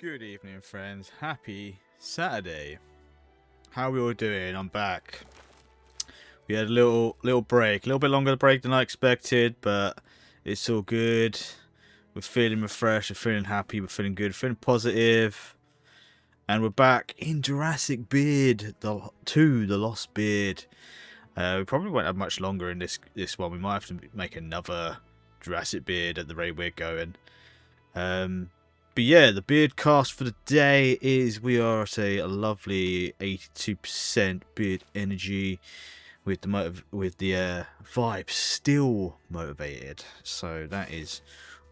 Good evening, friends. Happy Saturday. How are we all doing? I'm back. We had a little break, a little bit longer break than I expected, but it's all good. We're feeling refreshed, we're feeling happy, we're feeling good, feeling positive. And we're back in Jurassic Beard, the Lost Beard. We probably won't have much longer in this one. We might have to make another Jurassic Beard at the rate we're going. But yeah, the beard cast for the day is we are at a lovely 82% beard energy with the vibe still motivated. So that is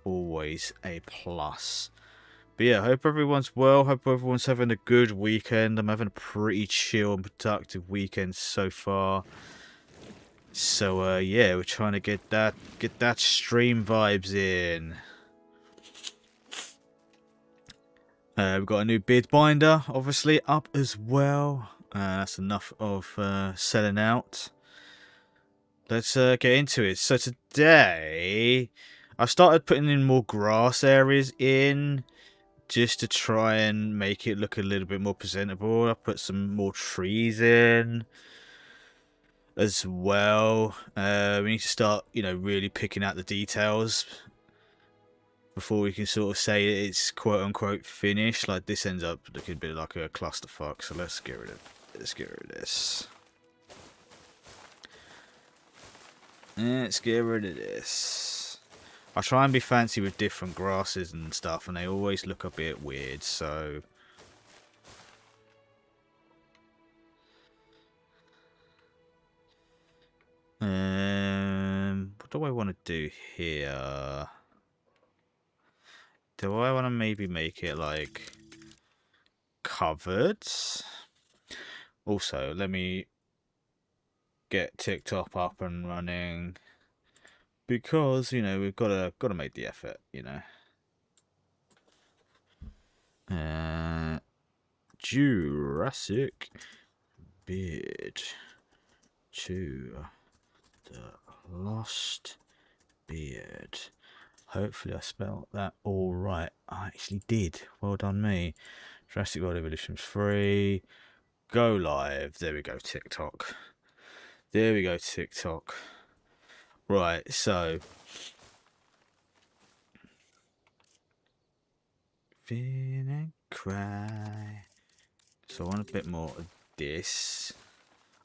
always a plus. But yeah, hope everyone's well. Hope everyone's having a good weekend. I'm having a pretty chill and productive weekend so far. So yeah, we're trying to get that stream vibes in. We've got a new beard binder, obviously, up as well. That's enough of selling out. Let's get into it. So today, I started putting in more grass areas in, just to try and make it look a little bit more presentable. I put some more trees in as well. We need to start, really picking out the details before we can sort of say it's quote unquote finished. Like, this ends up looking a bit like a clusterfuck, so let's get rid of this. Let's get rid of this. I try and be fancy with different grasses and stuff, and they always look a bit weird, so what do I want to do here? Do I want to maybe make it like covered? Also, let me get TikTok up and running, because we've got to make the effort. Jurassic Beard to the Lost Beard. Hopefully I spelled that all right. I actually did. Well done me. Jurassic World Evolution 3. Go live. There we go, TikTok. Right, so feel and cry. So I want a bit more of this.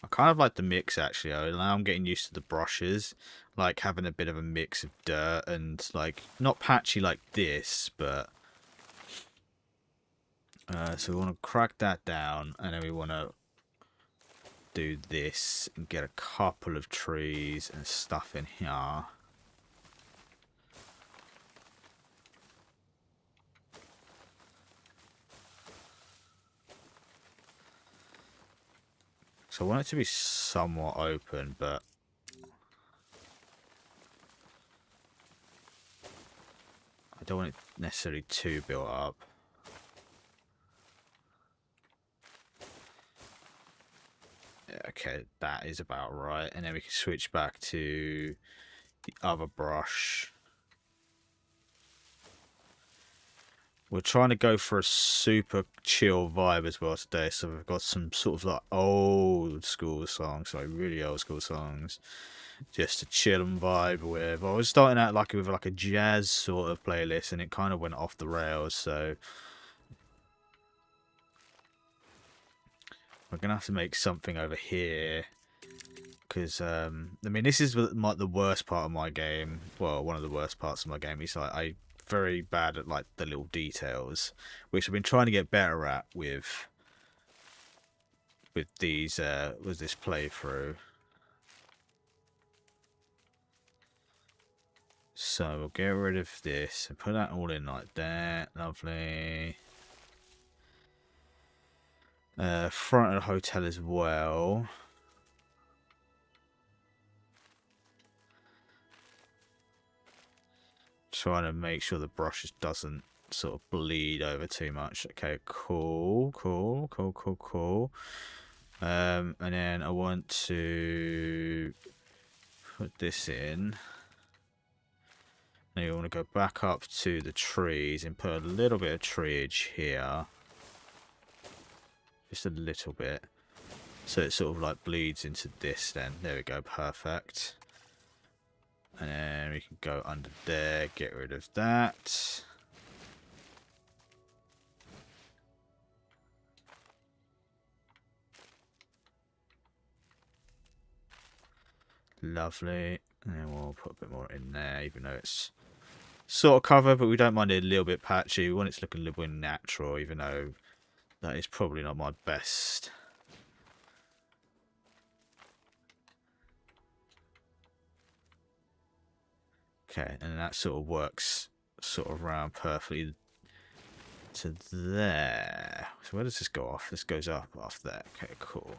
I kind of like the mix, actually. Now I'm getting used to the brushes, like having a bit of a mix of dirt and like not patchy like this, but so we want to crack that down, and then we want to do this and get a couple of trees and stuff in here. So I want it to be somewhat open, but I don't want it necessarily too built up. Yeah, okay, that is about right. And then we can switch back to the other brush. We're trying to go for a super chill vibe as well today, so we've got some sort of like old school songs, like really old school songs, just to chill and vibe with. I was starting out with like a jazz sort of playlist, and it kind of went off the rails, so we're gonna have to make something over here, because I mean, this is the worst part of my game. Well, one of the worst parts of my game is I very bad at like the little details, which I've been trying to get better at with these with this playthrough. So we'll get rid of this and put that all in like that. Lovely. Front of the hotel as well. Trying to make sure the brush doesn't sort of bleed over too much. Okay, cool. And then I want to put this in. Now you want to go back up to the trees and put a little bit of treeage here. Just a little bit. So it sort of like bleeds into this then. There we go, perfect. And then we can go under there, get rid of that. Lovely. And then we'll put a bit more in there, even though it's sort of covered, but we don't mind it a little bit patchy. We want it to look a little bit natural, even though that is probably not my best. Okay, and that sort of works sort of round perfectly to there. So where does this go off? This goes up off there. Okay, cool.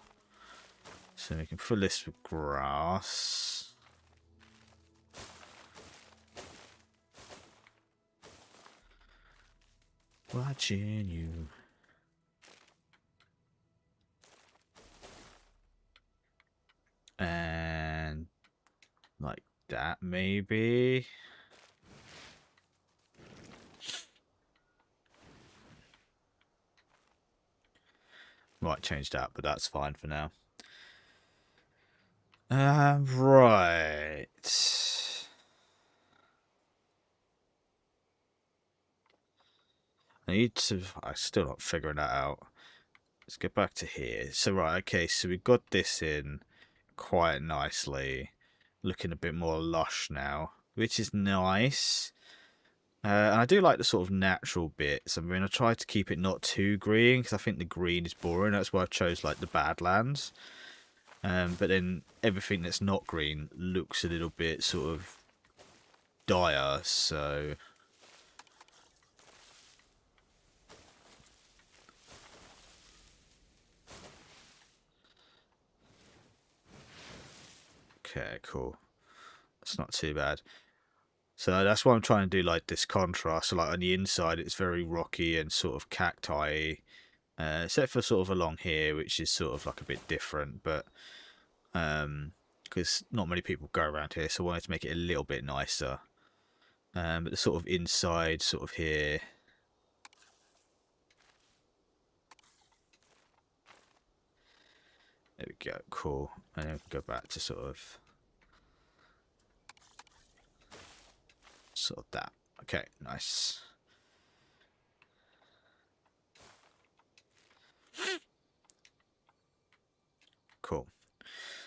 So we can fill this with grass. Watching you. And like that maybe. Might change that, but that's fine for now. Right. I'm still not figuring that out. Let's get back to here. So, right, okay, so we got this in quite nicely. Looking a bit more lush now, which is nice. And I do like the sort of natural bits. I mean, I try to keep it not too green, because I think the green is boring. That's why I chose, like, the Badlands. But then everything that's not green looks a little bit sort of dire, so... Okay, cool. That's not too bad. So that's why I'm trying to do like this contrast. So like on the inside it's very rocky and sort of cacti, except for sort of along here, which is sort of like a bit different. But because not many people go around here, so I wanted to make it a little bit nicer. But the sort of inside, sort of here. There we go, cool. And then we can go back to sort of that. Okay, nice. Cool.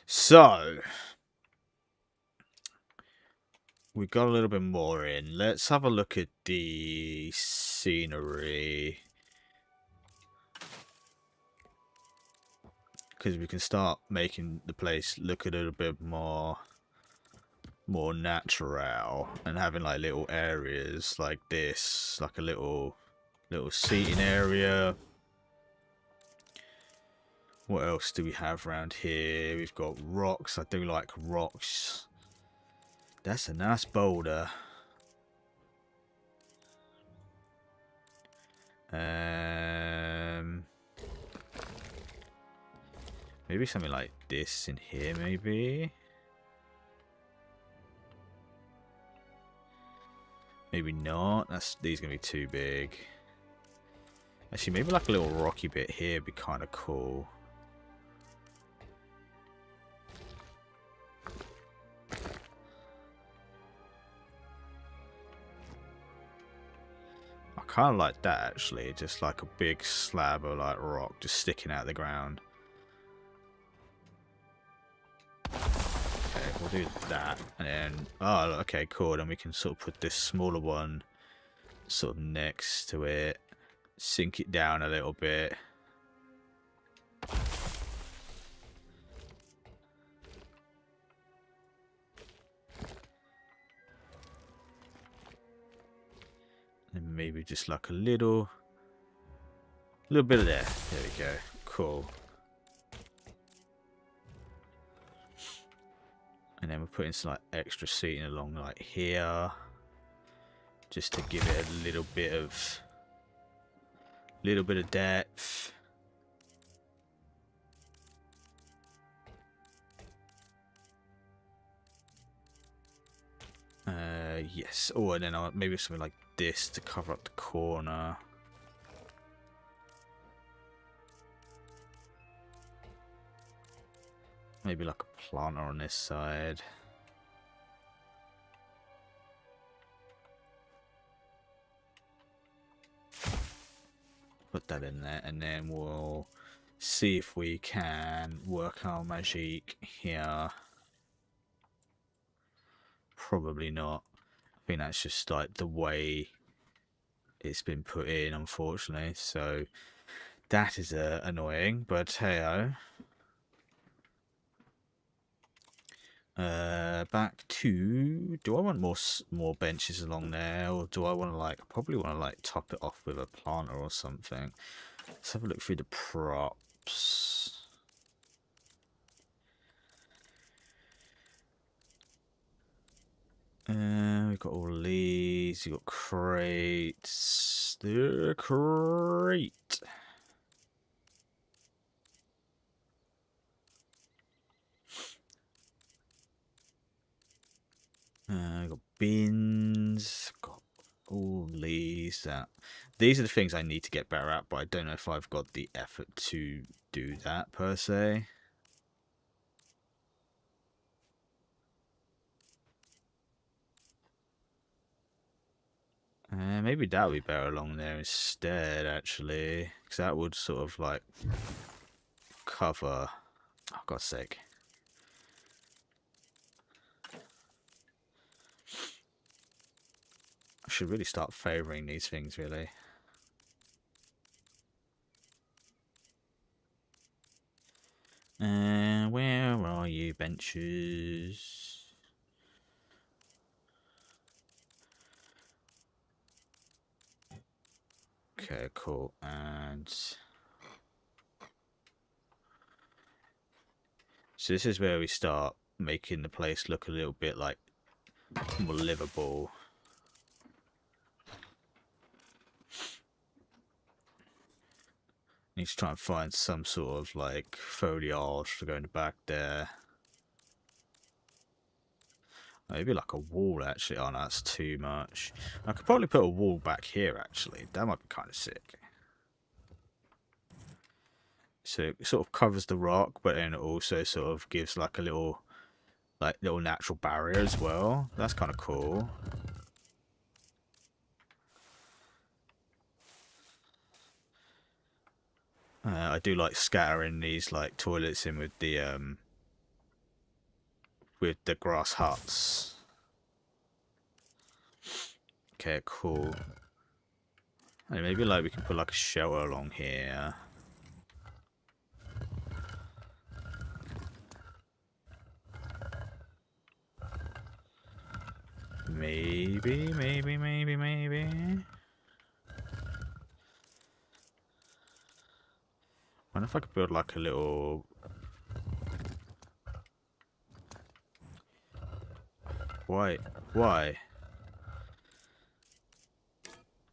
So we got a little bit more in. Let's have a look at the scenery. Because we can start making the place look a little bit more natural, and having like little areas like this, like a little seating area. What else do we have around here? We've got rocks. I do like rocks. That's a nice boulder. Maybe something like this in here, maybe. Maybe not. These are gonna be too big. Actually, maybe like a little rocky bit here would be kind of cool. I kind of like that actually, just like a big slab of like rock just sticking out of the ground. Okay, we'll do that, and then okay, cool. Then we can sort of put this smaller one sort of next to it, sink it down a little bit. And maybe just like a little bit of there. There we go. Cool. And then we're putting some like extra seating along like here, just to give it a little bit of depth. Yes. Oh, and then maybe something like this to cover up the corner. Maybe like a planter on this side. Put that in there, and then we'll see if we can work our magic here. Probably not. I think that's just like the way it's been put in, unfortunately. So that is annoying, but hey-oh. Back to, do I want more benches along there, or do I want to probably want to top it off with a planter or something? Let's have a look through the props. We've got all these. You've got crates. The crate. Got bins. Got all these. These are the things I need to get better at, but I don't know if I've got the effort to do that per se. Maybe that would be better along there instead, actually, because that would sort of like cover. Oh, God's sake. I should really start favouring these things, really. Where are you, benches? Okay, cool. And so this is where we start making the place look a little bit like more livable. Need to try and find some sort of like foliage to go in the back there. Maybe like a wall, actually. Oh, no, that's too much. I could probably put a wall back here, actually. That might be kind of sick. So it sort of covers the rock, but then it also sort of gives like a little natural barrier as well. That's kind of cool. I do like scattering these like toilets in with the grass huts. Okay, cool. And maybe like we can put like a shelter along here. Maybe. I wonder if I could build like a little. Why?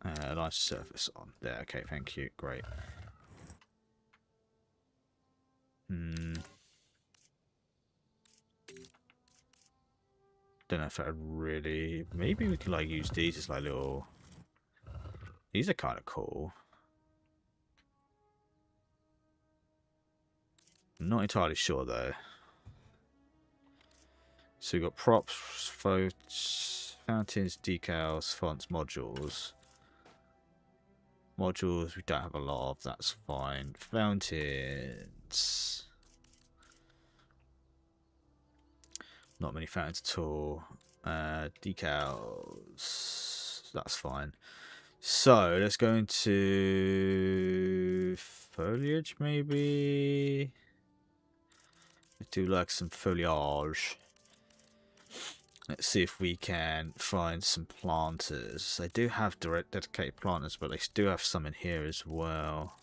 Nice surface on there. Okay, thank you. Great. Don't know if I'd really. Maybe we could like use these as like little. These are kind of cool. I'm not entirely sure though. So we've got props, fountains, decals, fonts, modules. Modules we don't have a lot of, that's fine. Fountains. Not many fountains at all. Decals. That's fine. So let's go into foliage maybe. Let's do like some foliage. Let's see if we can find some planters. They do have dedicated planters, but they do have some in here as well.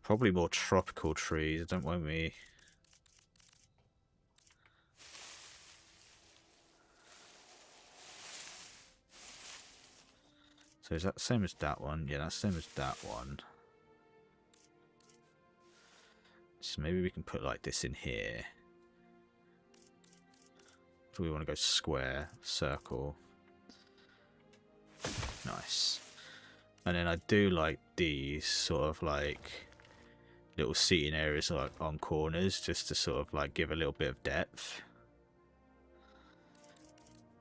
Probably more tropical trees, don't want me. So is that the same as that one? Yeah, that's the same as that one. So maybe we can put like this in here. Do we want to go square, circle? Nice. And then I do like these sort of like little seating areas like on corners, just to sort of like give a little bit of depth.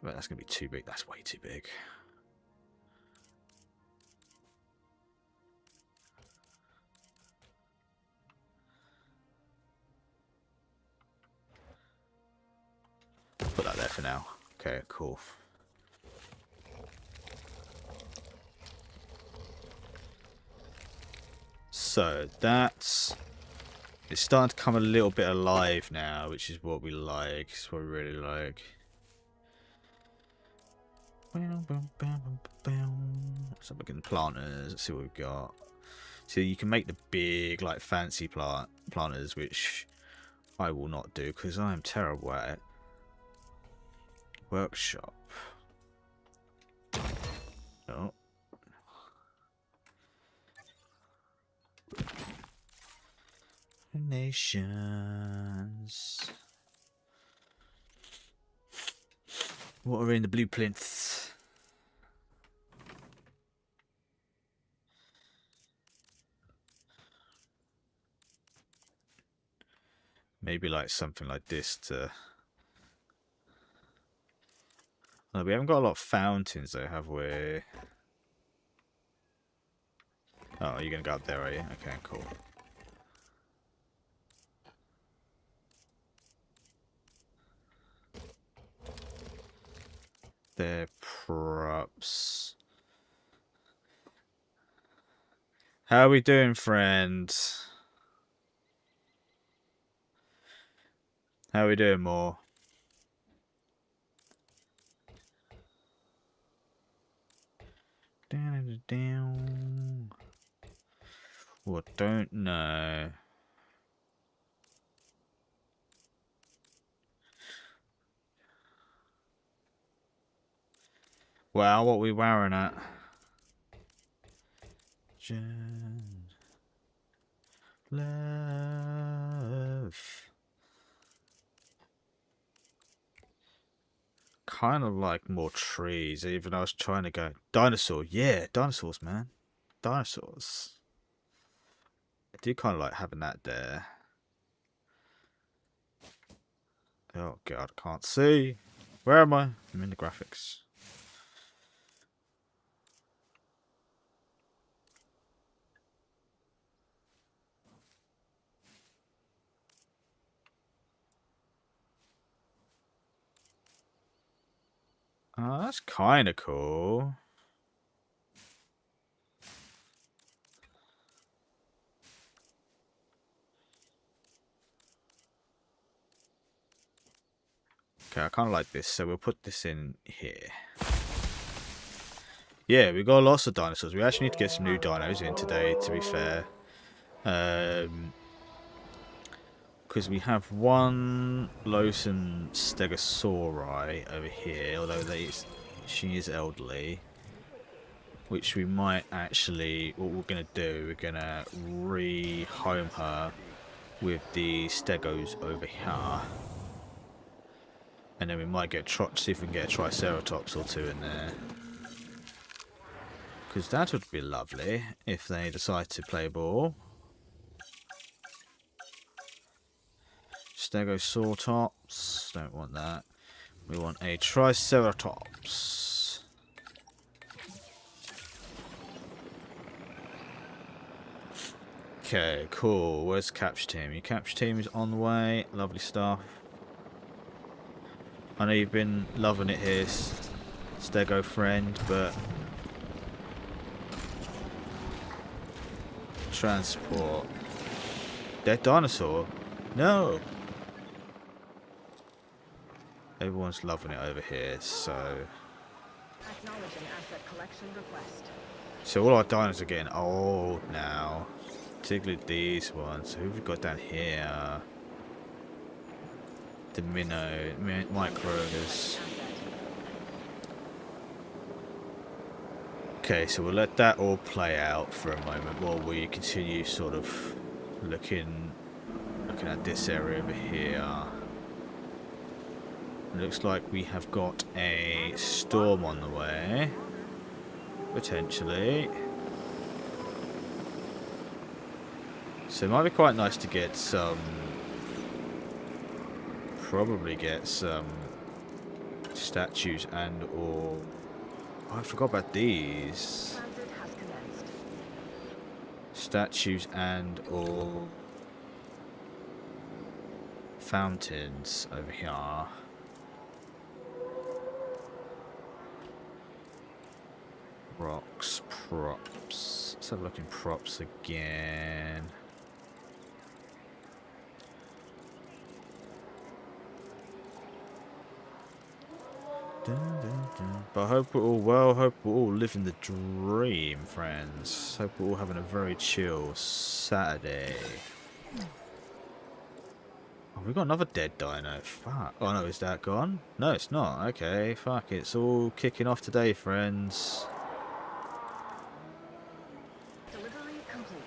But that's gonna be too big. That's way too big. Put that there for now. Okay, cool. So that's... It's starting to come a little bit alive now, which is what we like. It's what we really like. Let's have a look at the planters. Let's see what we've got. So you can make the big, like, fancy planters, which I will not do because I am terrible at it. Workshop. Oh. Nations. What are in the blueprints? Maybe like something like this to... No, we haven't got a lot of fountains though, have we? Oh, you're going to go up there, are you? Okay, cool. Their props. How are we doing, friend? How are we doing, more? Down. Well, don't know. Well, what are we wearing at? Love. Kind of like more trees, even though I was trying to go dinosaur. Yeah, dinosaurs, man. Dinosaurs. I do kind of like having that there. Oh god, I can't see. Where am I? I'm in the graphics. Oh, that's kind of cool. Okay, I kind of like this, so we'll put this in here. Yeah, we got lots of dinosaurs. We actually need to get some new dinos in today, to be fair. Because we have one Losum Stegosauri over here, although she is elderly. Which we might actually, what we're going to do, we're going to rehome her with the Stegos over here. And then we might get see if we can get a Triceratops or two in there. Because that would be lovely if they decide to play ball. Stegosaurus, don't want that. We want a Triceratops. Okay, cool. Where's the capture team? Your capture team is on the way. Lovely stuff. I know you've been loving it here, Stego friend, but... Transport. Dead dinosaur? No! Everyone's loving it over here, so... Acknowledging asset collection request. So all our dinos are getting old now. Particularly these ones. Who have we got down here? The micros. Okay, so we'll let that all play out for a moment while we continue sort of looking looking at this area over here. Looks like we have got a storm on the way. Potentially. So it might be quite nice to get some... Probably get some statues and or... Oh, I forgot about these. Transit has commenced. Statues and or... fountains over here. Rocks, props. Let's have a look in props again. Dun, dun, dun. But I hope we're all well. Hope we're all living the dream, friends. Hope we're all having a very chill Saturday. Oh, we got another dead dino. Fuck. Oh no, is that gone? No, it's not. Okay, fuck. It's all kicking off today, friends. Delivery complete.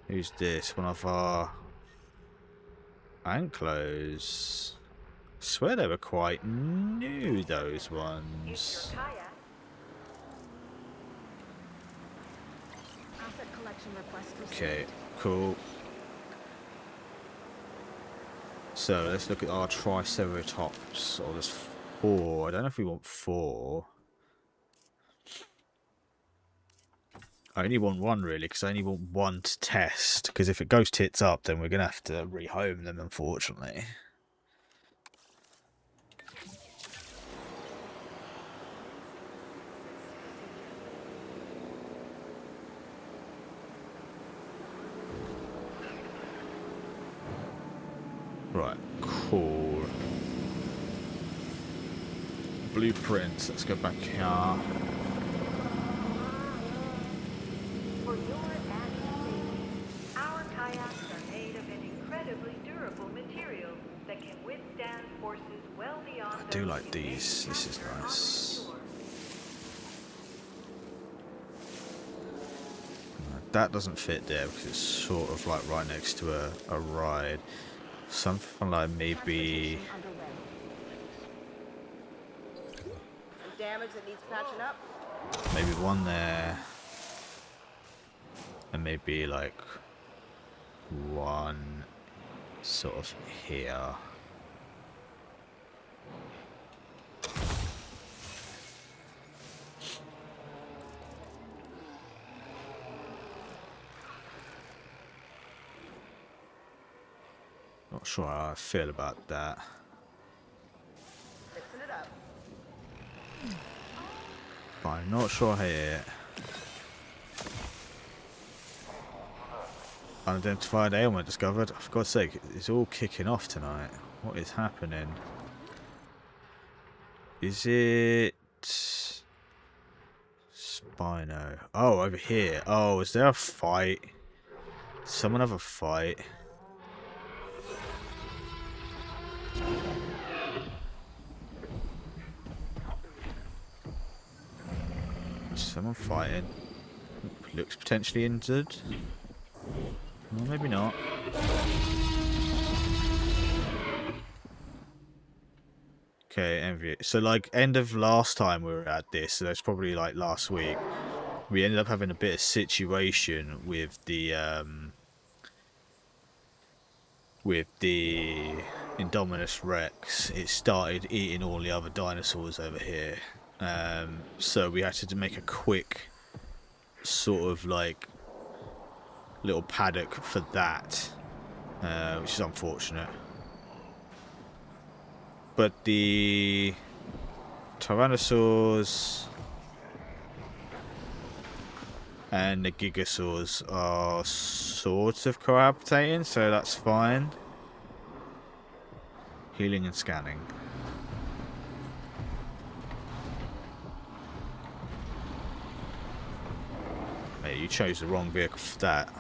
Who's this? One of our anklos. I swear they were quite new, those ones. Asset collection request received. Okay, cool. So let's look at our Triceratops. Oh, there's 4. I don't know if we want 4. I only want 1 really, because I only want 1 to test. Because if it goes tits up, then we're gonna have to rehome them, unfortunately. Right, cool. Blueprints. Let's go back here. For your added safety, our kayaks are made of an incredibly durable material that can withstand forces well beyond I do those like you may these. This is encounter on the nice. shore. That doesn't fit there because it's sort of like right next to a ride. Something like maybe... Transportation underway. Some damage that needs patching up. Maybe 1 there. And maybe like 1 sort of here. Not sure how I feel about that. Fixing it up. But I'm not sure here. Unidentified ailment discovered. For God's sake, it's all kicking off tonight. What is happening? Is it... Spino? Oh, over here. Oh, is there a fight? Did someone have a fight? Someone fighting. Looks potentially injured. Well, maybe not. Okay, envy. So, like, end of last time we were at this, so that's probably like last week. We ended up having a bit of situation with the Indominus Rex. It started eating all the other dinosaurs over here. So we had to make a quick sort of like little paddock for that, which is unfortunate. But the Tyrannosaurs and the Gigasaurs are sort of cohabitating, so that's fine. Healing and scanning. Mate, you chose the wrong vehicle for that.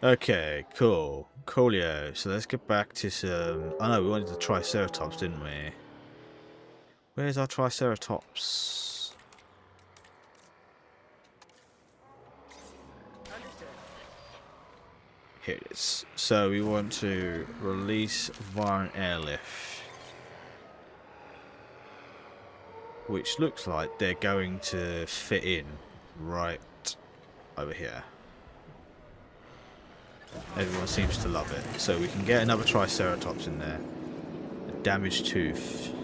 Okay, cool. Coolio. So let's get back to some... Oh no, we wanted the Triceratops, didn't we? Where's our Triceratops? Understood. Here it is. So we want to release via an airlift, which looks like they're going to fit in right over here. Everyone seems to love it. So we can get another Triceratops in there. A damaged tooth.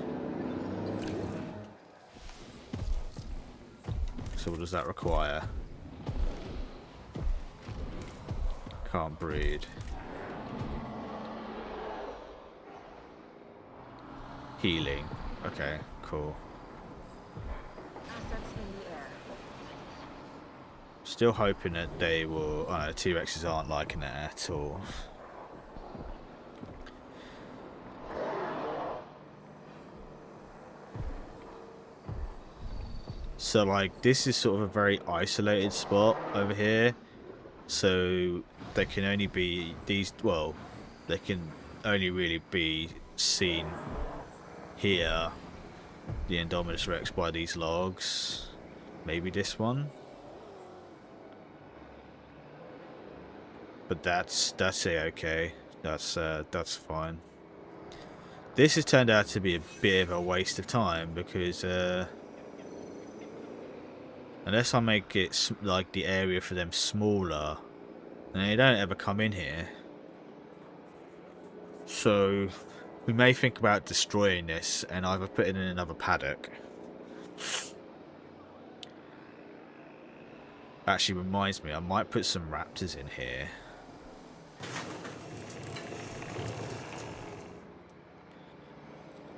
So what does that require? Can't breed. Healing. Okay, cool. Assets in the air. Still hoping that they will... Oh no, T-Rexes aren't liking it at all. So like, this is sort of a very isolated spot over here. So they can only be these... Well, they can only really be seen here, the Indominus Rex, by these logs. Maybe this one. But that's a-okay. That's fine. This has turned out to be a bit of a waste of time because unless I make it like the area for them smaller, and they don't ever come in here. So we may think about destroying this and either putting in another paddock. Actually reminds me, I might put some raptors in here.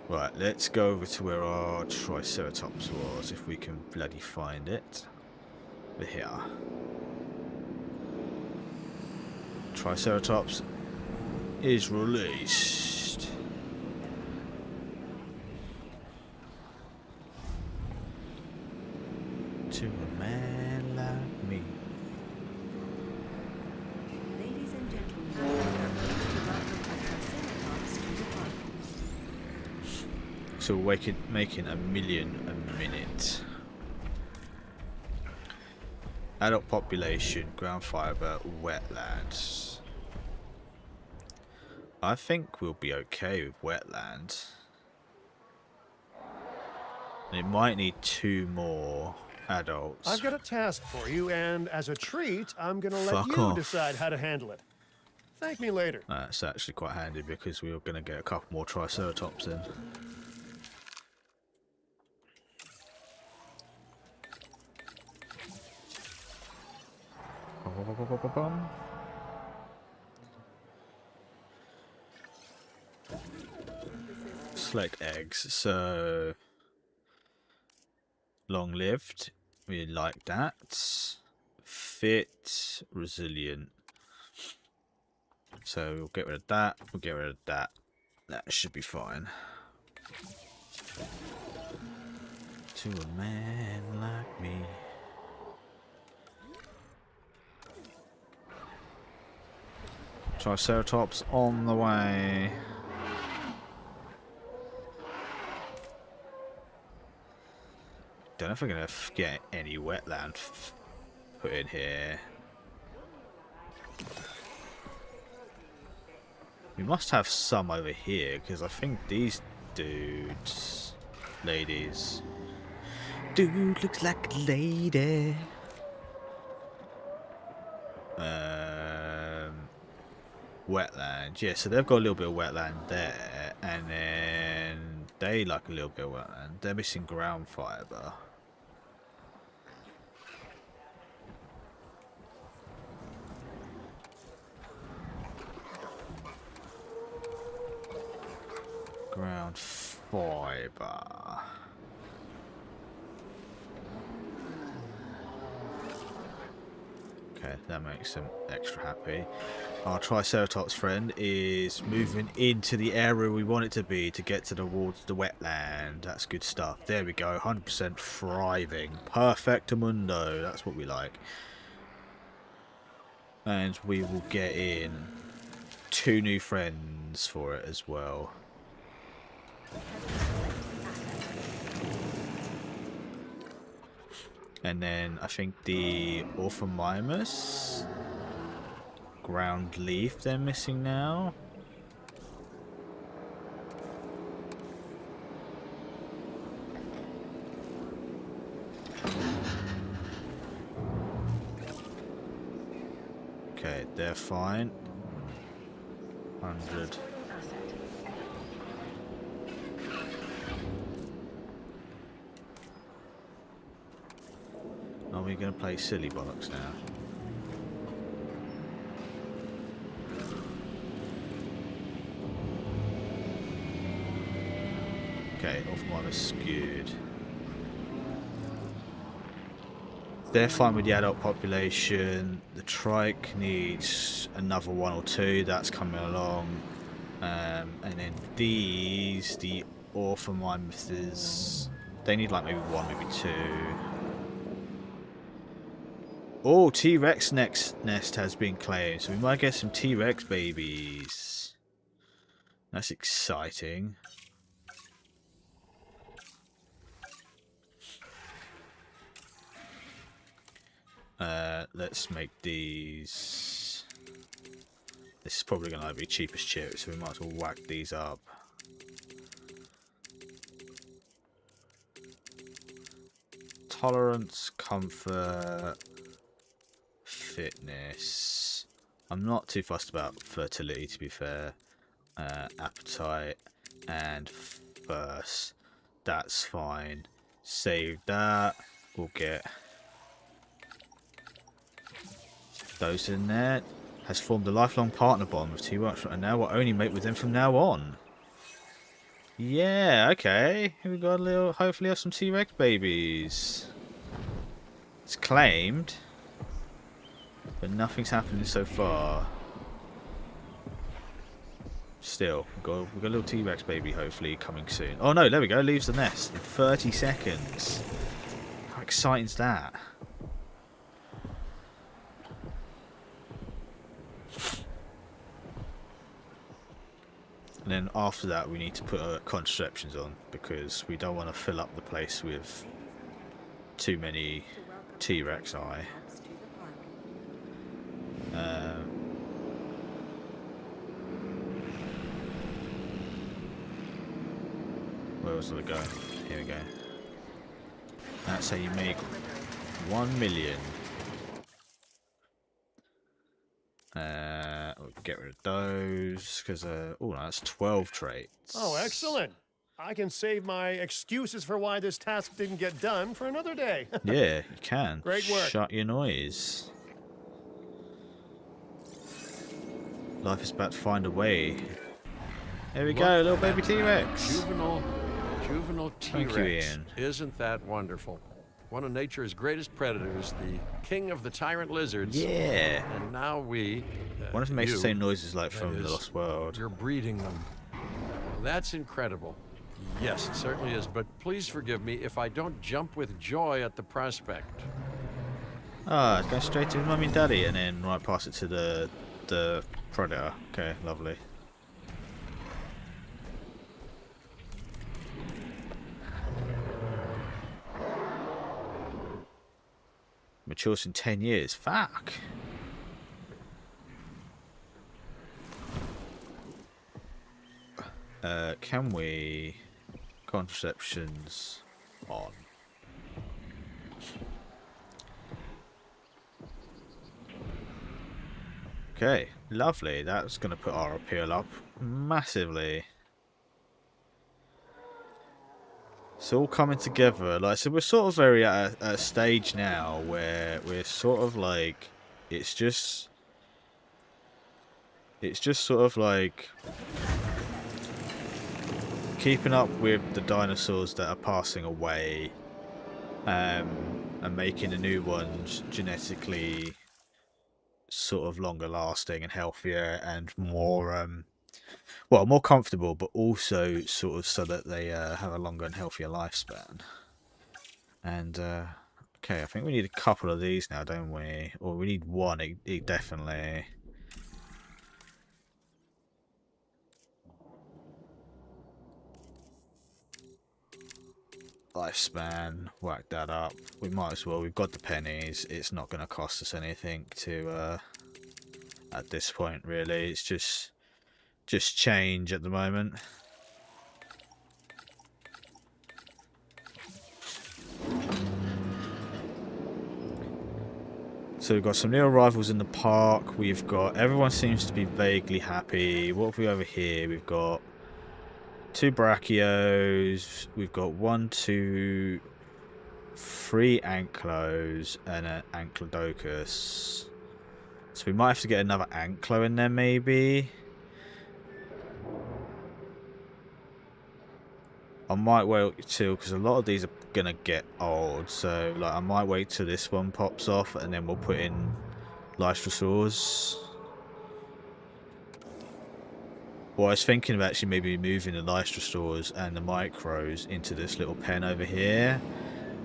Right, let's go over to where our Triceratops was, if we can bloody find it. Over here. Triceratops is released. To a man like me. Ladies and gentlemen, we are pleased to welcome the Triceratops to the park. So we're making 1 million a minute. Adult population, ground fibre, wetlands. I think we'll be okay with wetlands. And it might need 2 more adults. I've got a task for you, and as a treat, I'm gonna let Fuck you off. decide how to handle it. Thank me later. That's actually quite handy because we were going to get a couple more Triceratops in. Select eggs. So long lived. We like that. Fit, resilient. So we'll get rid of that. We'll get rid of that. That should be fine. To a man like me. Triceratops on the way. Don't know if we're gonna get any wetland put in here. We must have some over here because I think these dudes, ladies. Dude looks like a lady. Wetland, yeah, so they've got a little bit of wetland there, and then they like a little bit of wetland. They're missing ground fibre. Ground fibre. Okay, that makes them extra happy. Our Triceratops friend is moving into the area we want it to be to get towards the wetland. That's good stuff. There we go, 100% thriving. Perfectamundo, that's what we like. And we will get in 2 new friends for it as well. And then I think the Orphomimus ground leaf they're missing now. Okay, they're fine. 100. Transporting asset. Are we going to play silly bollocks now? Okay, Orphomimus skewed. They're fine with the adult population. The trike needs another 1 or 2. That's coming along. And then these, the Orphomimuses, they need like maybe 1, maybe 2. Oh, T-Rex nest has been claimed, so we might get some T-Rex babies. That's exciting. Let's make these. This is probably going to be cheapest chip, so we might as well whack these up. Tolerance, comfort, fitness. I'm not too fussed about fertility, to be fair. Appetite and thirst. That's fine. Save that. We'll get those in there. Has formed a lifelong partner bond with T-Rex, and now we'll only mate with them from now on. Yeah, okay. Here we got a little. Hopefully, have some T-Rex babies. It's claimed, but nothing's happening so far. Still, we've got a little T-Rex baby. Hopefully, coming soon. Oh no, there we go. Leaves the nest in 30 seconds. How exciting is that? And then after that we need to put contraceptions on, because we don't want to fill up the place with too many T-Rex eye. Where was it going? Here we go. That's how you make 1 million. We'll get rid of those because oh, that's 12 traits. Oh, excellent. I can save my excuses for why this task didn't get done for another day. Yeah, you can. Great work. Shut your noise. Life is about to find a way. There we go, little baby T-Rex. Juvenile Thank you, T-Rex. Ian. Isn't that wonderful? One of nature's greatest predators, the king of the tyrant lizards. Yeah. And now we... What if it makes the you, same noises like that from The is, Lost World? You're breeding them. Well, that's incredible. Yes, it certainly is. But please forgive me if I don't jump with joy at the prospect. Ah, go straight to mummy and daddy and then right past it to the predator. Okay, lovely. Matures in 10 years. Fuck. Can we contraceptions on? Okay, lovely. That's going to put our appeal up massively. It's all coming together. Like, so we're sort of very at a stage now where we're sort of like, it's just sort of like keeping up with the dinosaurs that are passing away, and making the new ones genetically sort of longer lasting and healthier and more well, more comfortable, but also sort of so that they have a longer and healthier lifespan. And okay, I think we need a couple of these now, don't we? Or we need one, definitely. lifespan. Whack that up. We might as well. We've got the pennies. It's not going to cost us anything to at this point, really. It's just change at the moment. So we've got some new arrivals in the park. We've got, everyone seems to be vaguely happy. What have we over here? We've got 2 Brachios. We've got 1, 2, 3 Anklos and an Anklodocus. So we might have to get another Anklo in there, maybe. I might wait till, because a lot of these are gonna get old, so like I might wait till this one pops off and then we'll put in Lystrosaurs. Well, I was thinking of actually maybe moving the Lystrosaurs and the Micros into this little pen over here,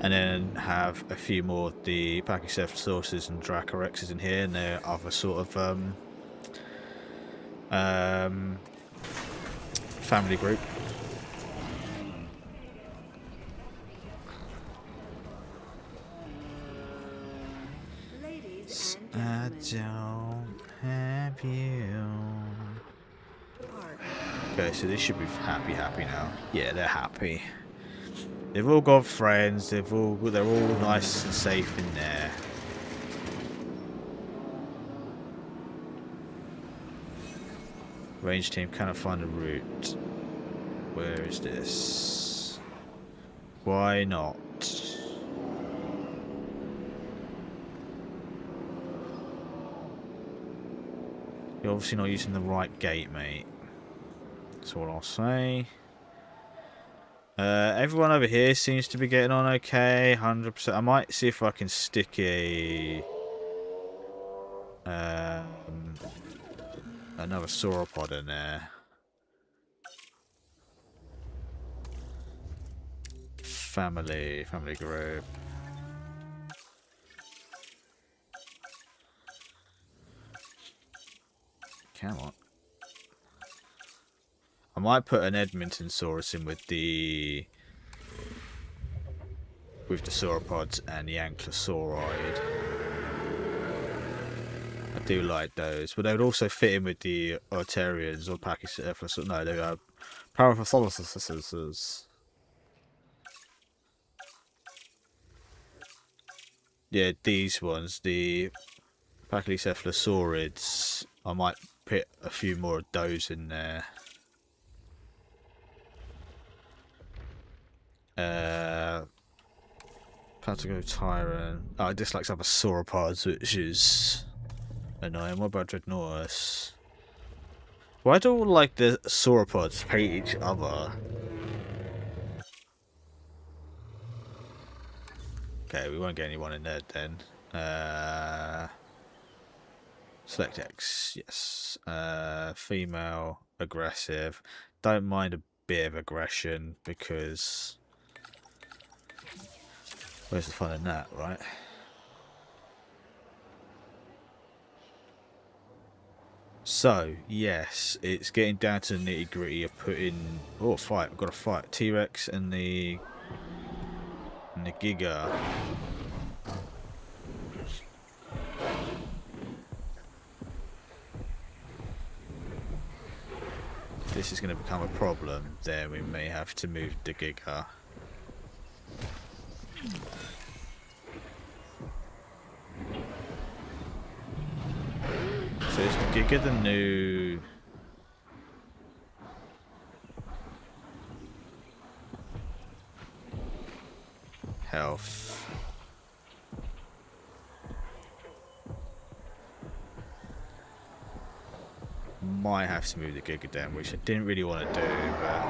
and then have a few more of the Pachycephalosauruses and Dracorexes in here, and their other sort of family group. Ladies and I gentlemen, don't have you. park. Okay, so they should be happy now. Yeah, they're happy. They've all got friends. They're all nice and safe in there. Range team cannot find a route. Where is this? Why not? You're obviously not using the right gate, mate. That's all I'll say. Everyone over here seems to be getting on okay, 100%. I might see if I can stick a another sauropod in there. Family group. Come on. I might put an Edmontonsaurus in with the sauropods and the Ankylosauroid. I do like those, but they would also fit in with the Arterians or Pachycephalosaurus. No, they are Paraphotholosauruses. Yeah, these ones, the Pachycephalosaurids. I might put a few more of those in there. Patago Tyrant. Oh, it dislikes other sauropods, which is annoying. What about Dreadnoughtus? Why do all like the sauropods hate each other? Okay, we won't get anyone in there then. Select X, yes. Female, aggressive. Don't mind a bit of aggression because where's the fun in that, right? So, yes, it's getting down to the nitty gritty of putting. Oh, fight! I've got to fight T-Rex and the Giga. If this is going to become a problem, then we may have to move the Giga. So is Giga the new health? Might have to move the Giga down, which I didn't really want to do, but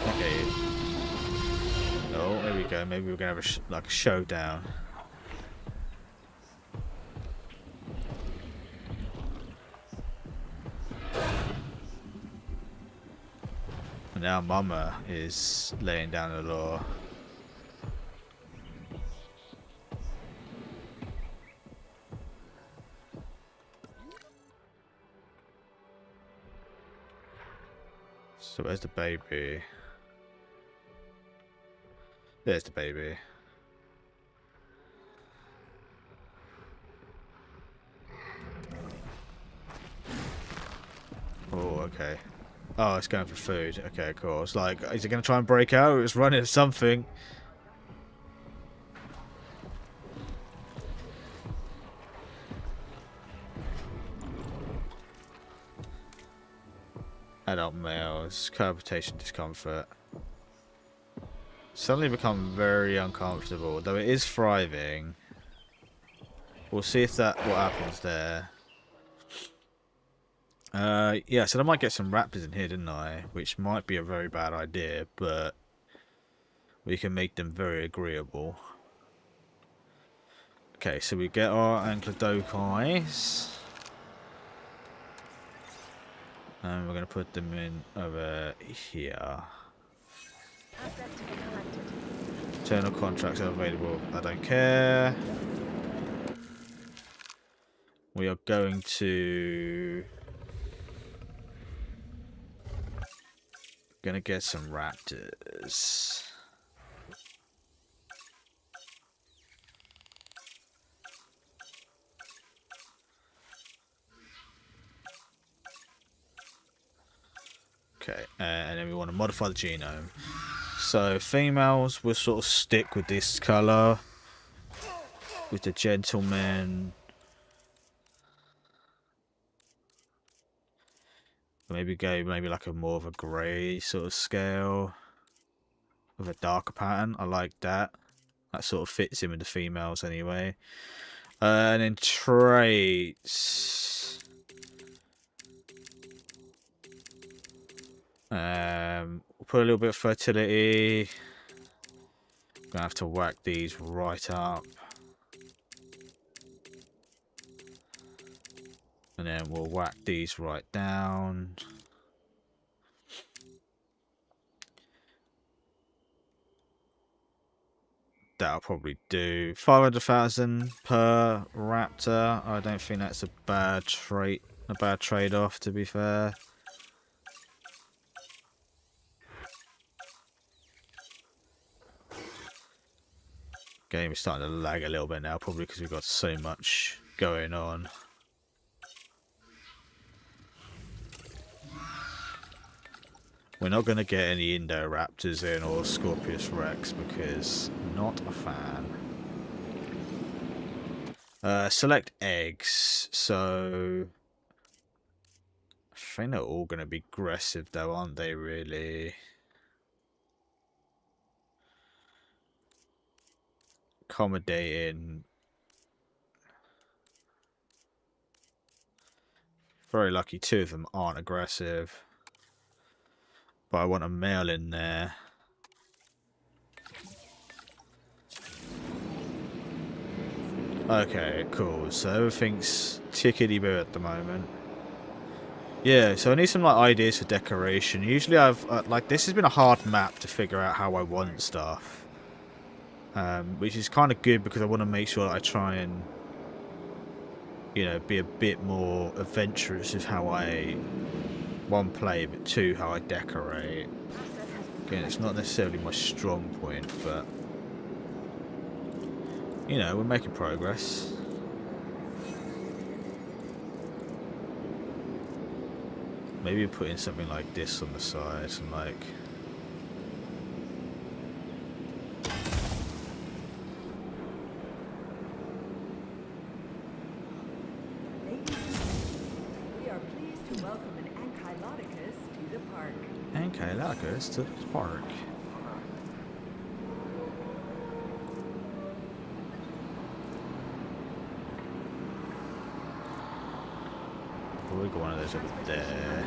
okay. Oh, there we go. Maybe we're gonna have like a showdown. And now Mama is laying down the law. So where's the baby? There's the baby. Oh, okay. Oh, it's going for food. Okay, cool. It's like, is it going to try and break out? It's running at something. Adult males, cohabitation discomfort. Suddenly become very uncomfortable, though it is thriving. We'll see if what happens there. Yeah, so I might get some raptors in here, didn't I? Which might be a very bad idea, but we can make them very agreeable. Okay, so we get our Ankylodocus. And we're going to put them in over here. Asset to be collected. Internal contracts are available. I don't care. We are going to... Gonna get some raptors. Okay, and then we want to modify the genome. So females will sort of stick with this colour. With the gentlemen. Maybe go like a more of a grey sort of scale. With a darker pattern. I like that. That sort of fits in with the females anyway. And then traits. We'll put a little bit of fertility. Gonna have to whack these right up. And then we'll whack these right down. That'll probably do. 500,000 per raptor. I don't think that's a bad trade-off, to be fair. Game is starting to lag a little bit now, probably because we've got so much going on. We're not going to get any Indoraptors in or Scorpius Rex because not a fan. Select eggs. So I think they're all going to be aggressive though, aren't they really? Accommodating. Very lucky 2 of them aren't aggressive. But I want a male in there. Okay, cool. So everything's tickety-boo at the moment. Yeah, so I need some like ideas for decoration. Usually I've like this has been a hard map to figure out how I want stuff. Which is kind of good because I want to make sure that I try and, you know, be a bit more adventurous with how I, 1, play, but 2, how I decorate. Again, it's not necessarily my strong point, but, you know, we're making progress. Maybe put in something like this on the side, and like... Ankylodocus to the park. We'll go one of those over there.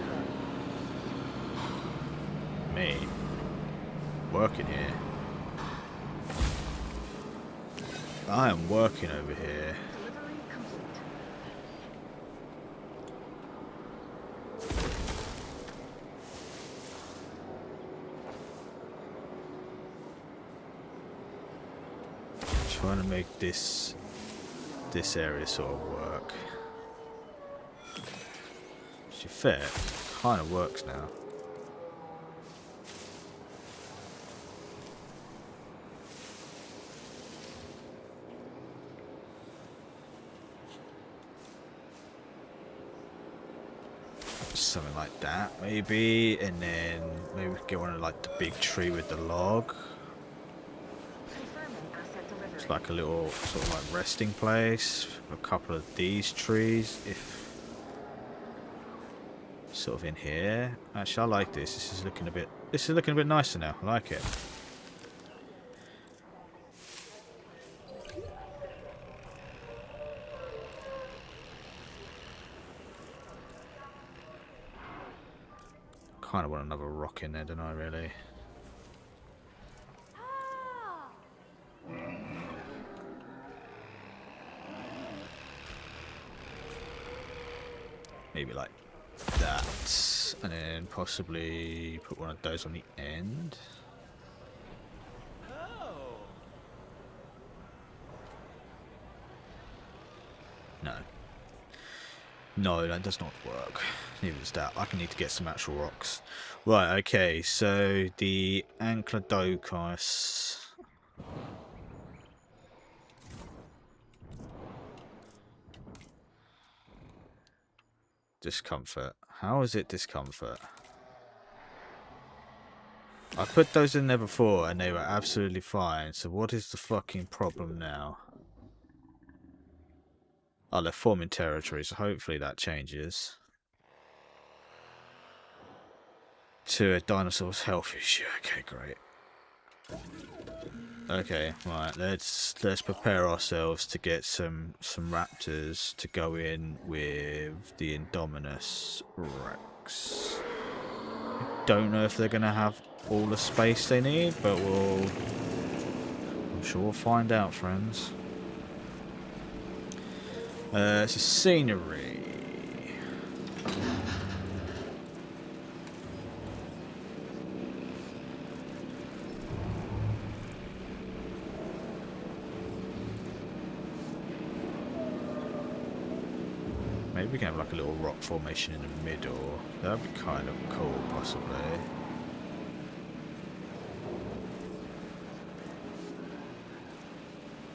Me working here. I am working over here. Delivery complete. Trying to make this area sort of work. Actually, fair, kind of works now. something like that, maybe, and then maybe we could get one of like the big tree with the log. Confirming asset delivery. It's like a little sort of like resting place. A couple of these trees, if sort of in here. Actually, I like this. This is looking a bit. This is looking a bit nicer now. I like it. Kind of want another rock in there, don't I, really? Maybe like that, and then possibly put one of those on the end. No. No, that does not work. Neither does that. I can need to get some actual rocks. Right, okay, so the Ankylodocus. Discomfort. How is it discomfort? I put those in there before and they were absolutely fine. So what is the fucking problem now? Oh, they're forming territory, so hopefully that changes. To a dinosaur's health issue. Okay, great. Okay, right, let's prepare ourselves to get some raptors to go in with the Indominus Rex. Don't know if they're gonna have all the space they need, but I'm sure we'll find out, friends. It's a scenery. Maybe we can have like a little rock formation in the middle. That'd be kind of cool, possibly.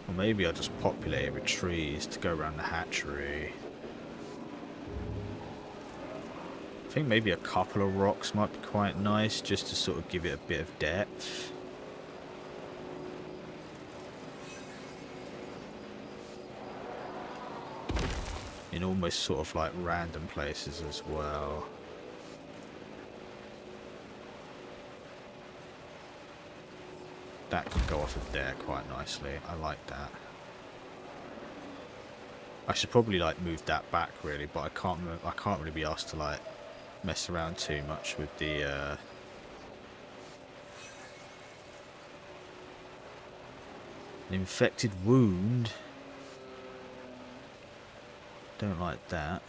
Or maybe I'll just populate it with trees to go around the hatchery. I think maybe a couple of rocks might be quite nice, just to sort of give it a bit of depth. In almost sort of like random places as well. That can go off of there quite nicely. I like that. I should probably like move that back really, but I can't really be asked to like mess around too much with the an infected wound. Don't like that.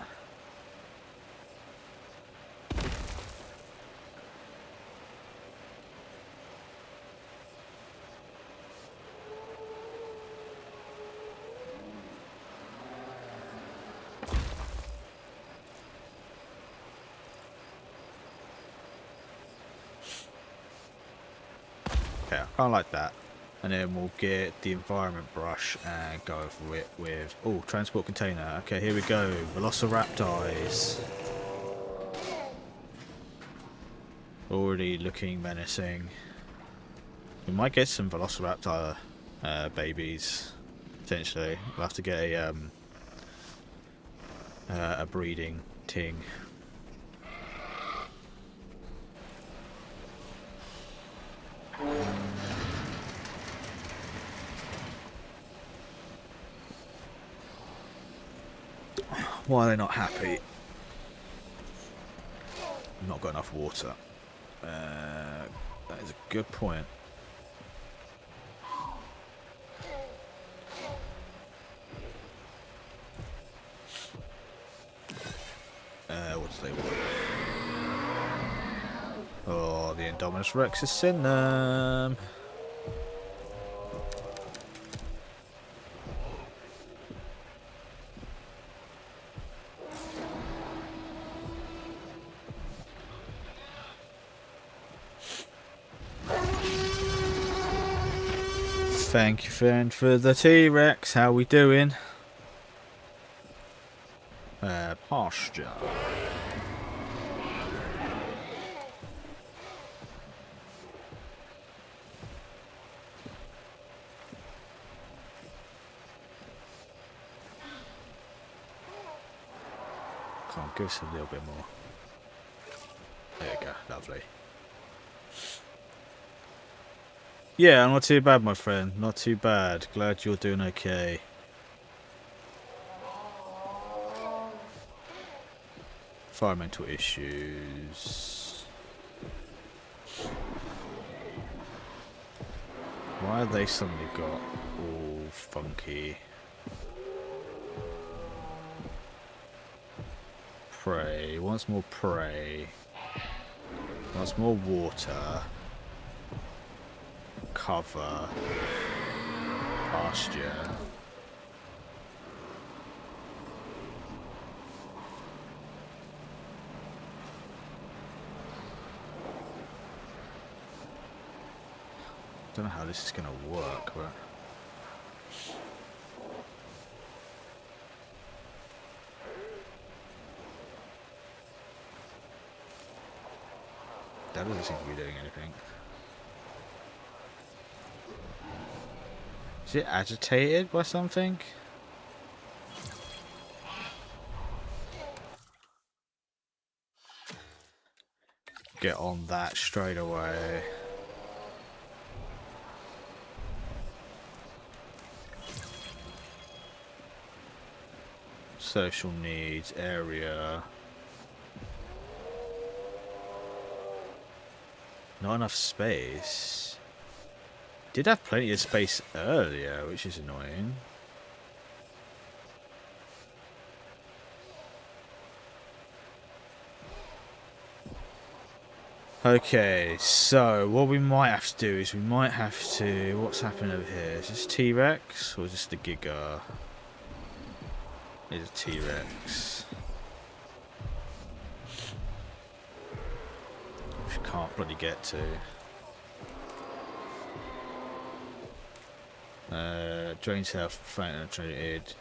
Okay, I kind of like that. And then we'll get the environment brush and go over it with... Oh, transport container. Okay, here we go. Velociraptors. Already looking menacing. We might get some Velociraptor babies, potentially. We'll have to get a breeding ting. Why are they not happy? Not got enough water. That is a good point. What do they want? Oh, the Indominus Rex has seen them. Thank you, friend, for the T-Rex. How we doing? Pasture. Come on, give us a little bit more. There you go, lovely. Yeah, not too bad, my friend. Not too bad. Glad you're doing okay. Environmental issues. Why have they suddenly got all funky? Prey. Wants more prey. Wants more water. Cover. Pasture. Don't know how this is going to work, but that doesn't seem to be doing anything. Is it agitated by something? Get on that straight away. Social needs, area. Not enough space. Did have plenty of space earlier, which is annoying. Okay, so what we might have to do is we might have to... What's happening over here? Is this T-Rex or is this the Giga? It's a T-Rex. Which I can't bloody get to. Drains health, fountain treated.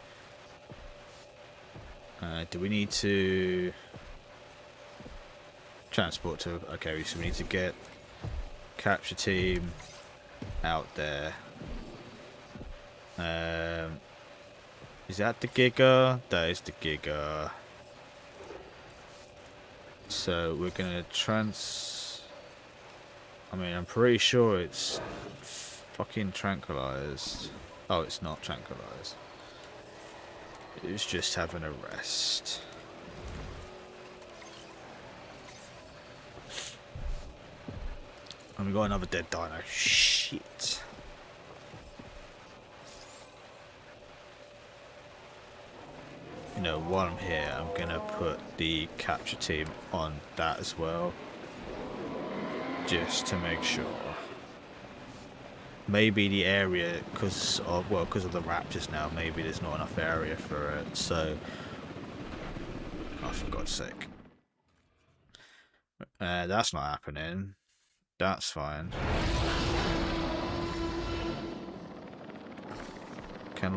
Do we need to... Transport to... Okay, so we need to get capture team out there. Is that the Giga? That is the Giga. So we're gonna I mean, I'm pretty sure it's fucking tranquilized. Oh, it's not tranquilized. It's just having a rest. And we got another dead dino. Shit. You know, while I'm here, I'm gonna put the capture team on that as well. Just to make sure. Maybe the area, because of the raptors now, maybe there's not enough area for it, so... Oh, for God's sake. That's not happening. That's fine. Can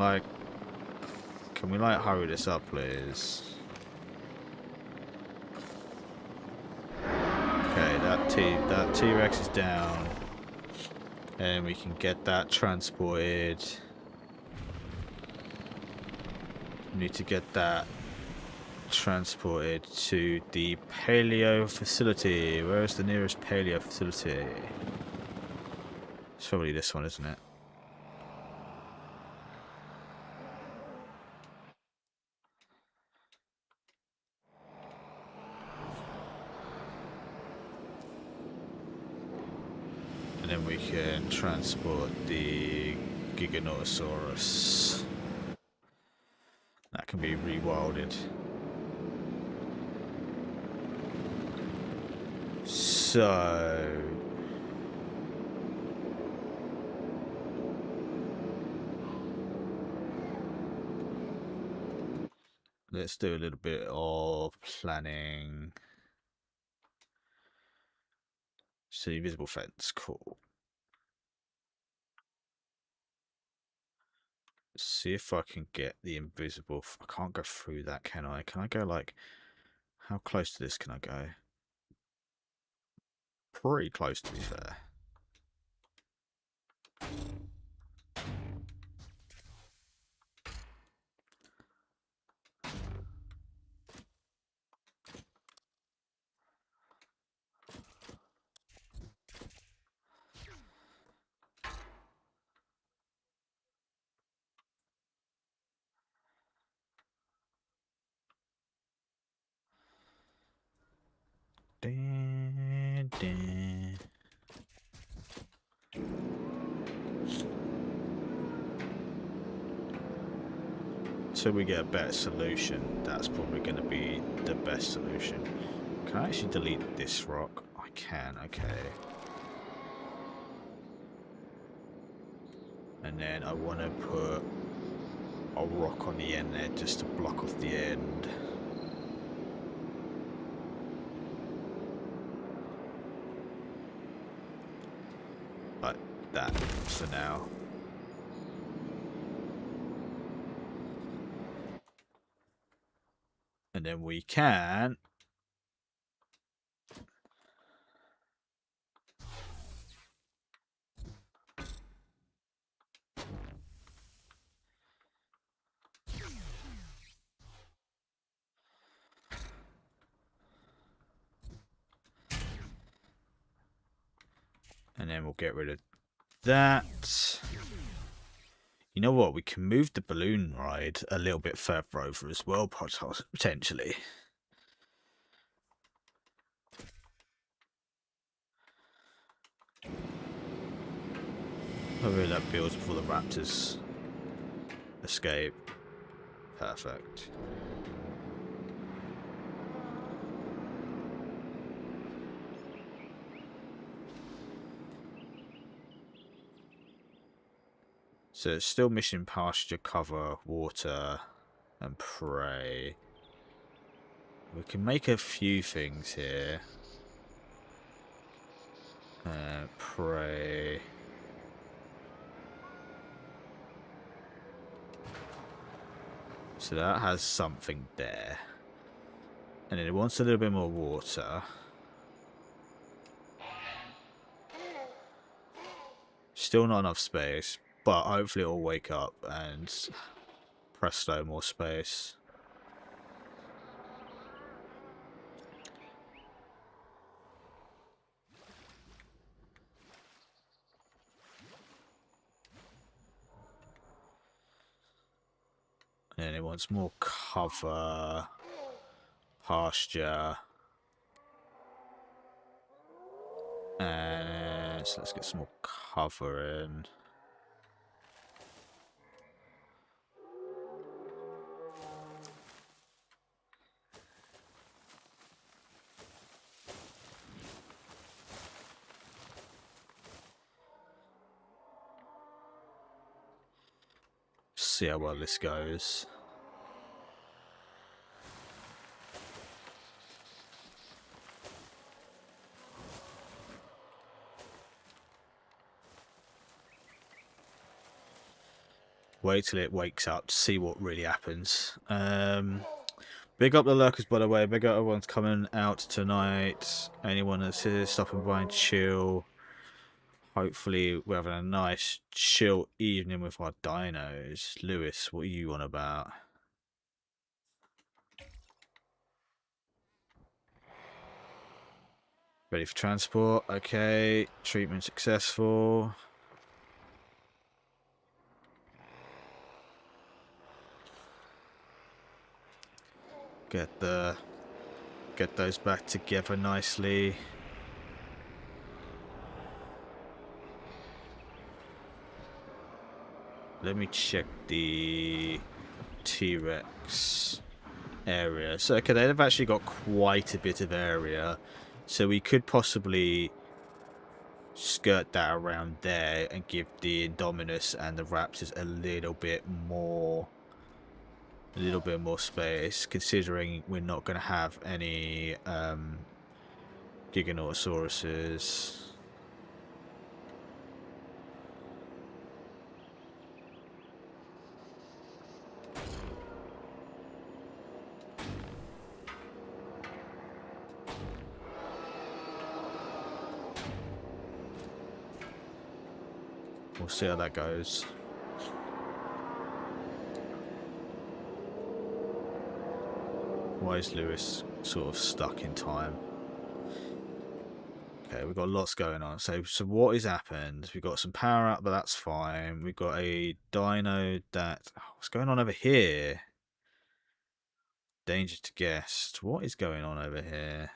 we hurry this up, please? Okay, that T-Rex is down. And we can get that transported. We need to get that transported to the paleo facility. Where is the nearest paleo facility? It's probably this one, isn't it? And then we can transport the Giganotosaurus. That can be rewilded. So... let's do a little bit of planning. So invisible fence, cool. Let's see if I can get the invisible... I can't go through that, can I? Can I go like... How close to this can I go? Pretty close, to be fair. Dun, dun. Until we get a better solution, that's probably going to be the best solution. Can I actually delete this rock? I can, okay. And then I want to put a rock on the end there just to block off the end. Like that for now. And then we can and then we'll get rid of that. You know what? We can move the balloon ride a little bit further over as well, potentially. Hopefully that builds before the raptors escape. Perfect. So it's still mission pasture, cover, water, and prey. We can make a few things here. Prey. So that has something there. And then it wants a little bit more water. Still not enough space, but hopefully it'll wake up and presto, more space. And it wants more cover, pasture. And so let's get some more cover in. See how well this goes. Wait till it wakes up to see what really happens. Big up the lurkers, by the way. Big up everyone's coming out tonight. Anyone that's here, stopping by and chill. Hopefully we're having a nice chill evening with our dinos. Lewis, what are you on about? Ready for transport? Okay. Treatment successful. Get those back together nicely. Let me check the T-Rex area. So okay, they've actually got quite a bit of area. So we could possibly skirt that around there and give the Indominus and the Raptors a little bit more space, considering we're not going to have any Giganotosauruses. We'll see how that goes. Why is Lewis sort of stuck in time? Okay, we've got lots going on. So what has happened? We've got some power up, but that's fine. We've got a dino that... Oh, what's going on over here? Danger to guest. What is going on over here?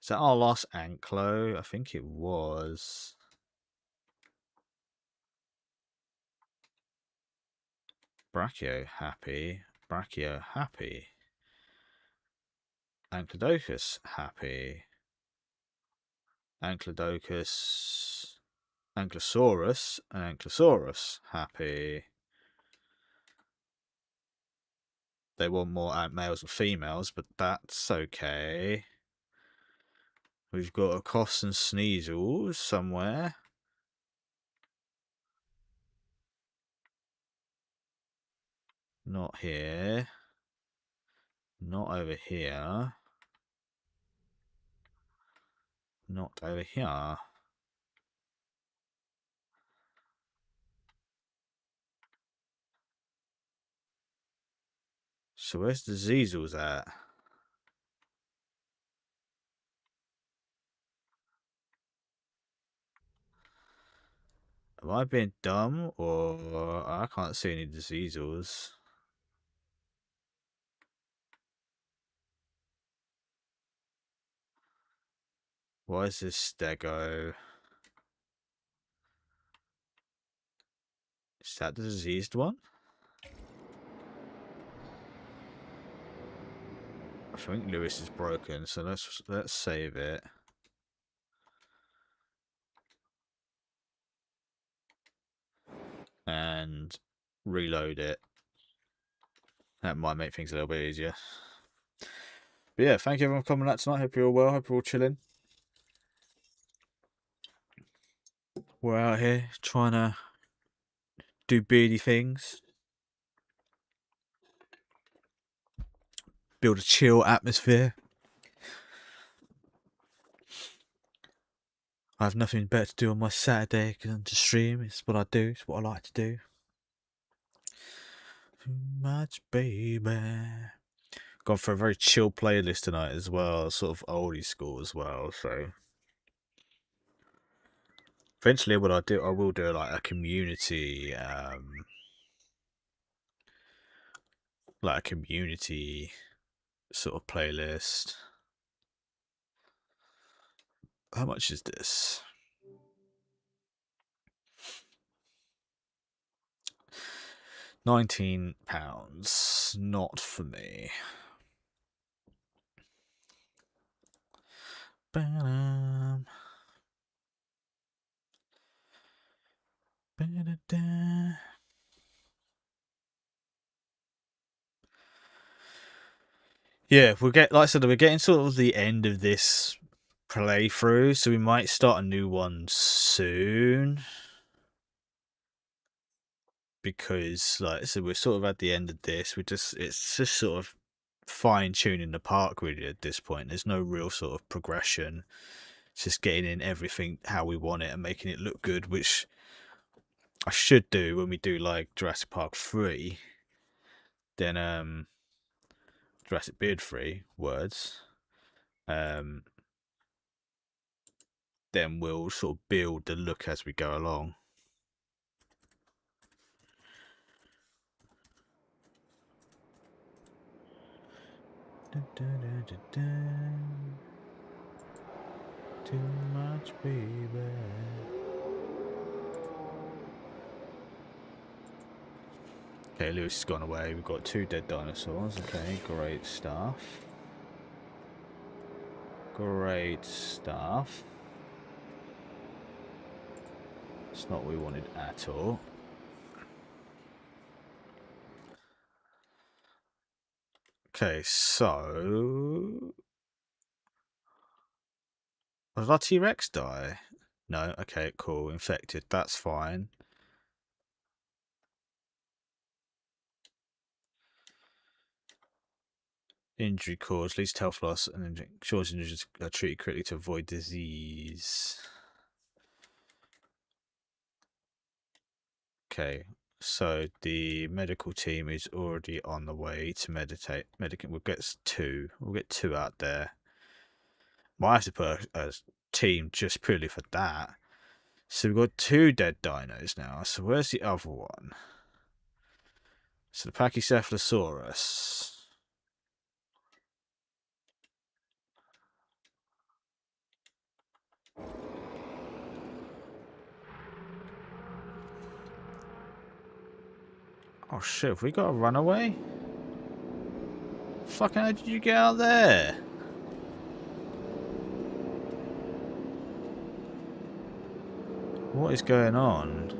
Is that our last Anklo? I think it was. Brachio happy. Brachio happy. Ankylodocus happy. Ankylodocus. Ankylosaurus and Ankylosaurus happy. They want more males and females, but that's okay. We've got a coughs and sneezels somewhere. Not here. Not over here. Not over here. So where's the Zezels at? Am I being dumb, or I can't see any Zezels? Why is this Stego? Is that the diseased one? I think Lewis is broken, so let's save it. And reload it. That might make things a little bit easier. But yeah, thank you everyone for coming out tonight. Hope you're all well. Hope you're all chilling. We're out here trying to do beardy things. Build a chill atmosphere. I have nothing better to do on my Saturday than to stream. It's what I do. It's what I like to do. Too much, baby. Gone for a very chill playlist tonight as well. Sort of oldie school as well. So eventually, what I will do like a community, sort of playlist. How much is this? £19. Not for me. Ba-dum. Ba-da-da. Yeah, like I said, we're getting sort of the end of this playthrough, so we might start a new one soon. Because, like I said, we're sort of at the end of this. It's just sort of fine tuning the park really at this point. There's no real sort of progression. It's just getting in everything how we want it and making it look good, which I should do when we do like Jurassic Park 3. Then Jurassic Beard 3 words. Then we'll sort of build the look as we go along. Too much, baby. Okay, Lewis has gone away. We've got 2 dead dinosaurs. Okay, great stuff. Great stuff. It's not what we wanted at all. Okay, so... Did our T-Rex die? No, okay, cool. Infected, that's fine. Injury caused, leads to health loss, and ensures injuries are treated correctly to avoid disease. Okay, so the medical team is already on the way to meditate. We'll get 2. We'll get 2 out there. Might have to put a team just purely for that. So we've got 2 dead dinos now. So where's the other one? So the Pachycephalosaurus. Oh shit, have we got a runaway? Fucking how did you get out there? What is going on?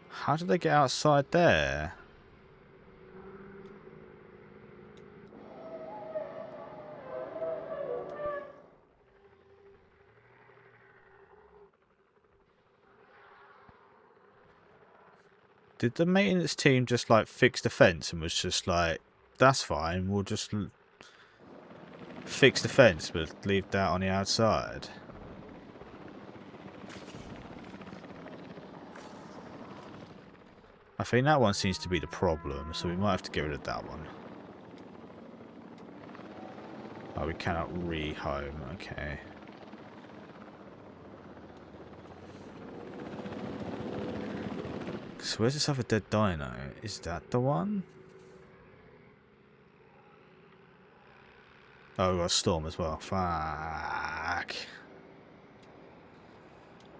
How did they get outside there? Did the maintenance team just like fix the fence and was just like, that's fine, we'll just fix the fence but leave that on the outside? I think that one seems to be the problem, so we might have to get rid of that one. Oh, we cannot re-home, okay. So where's this other dead dino? Is that the one? Oh, we got a storm as well. Fuck.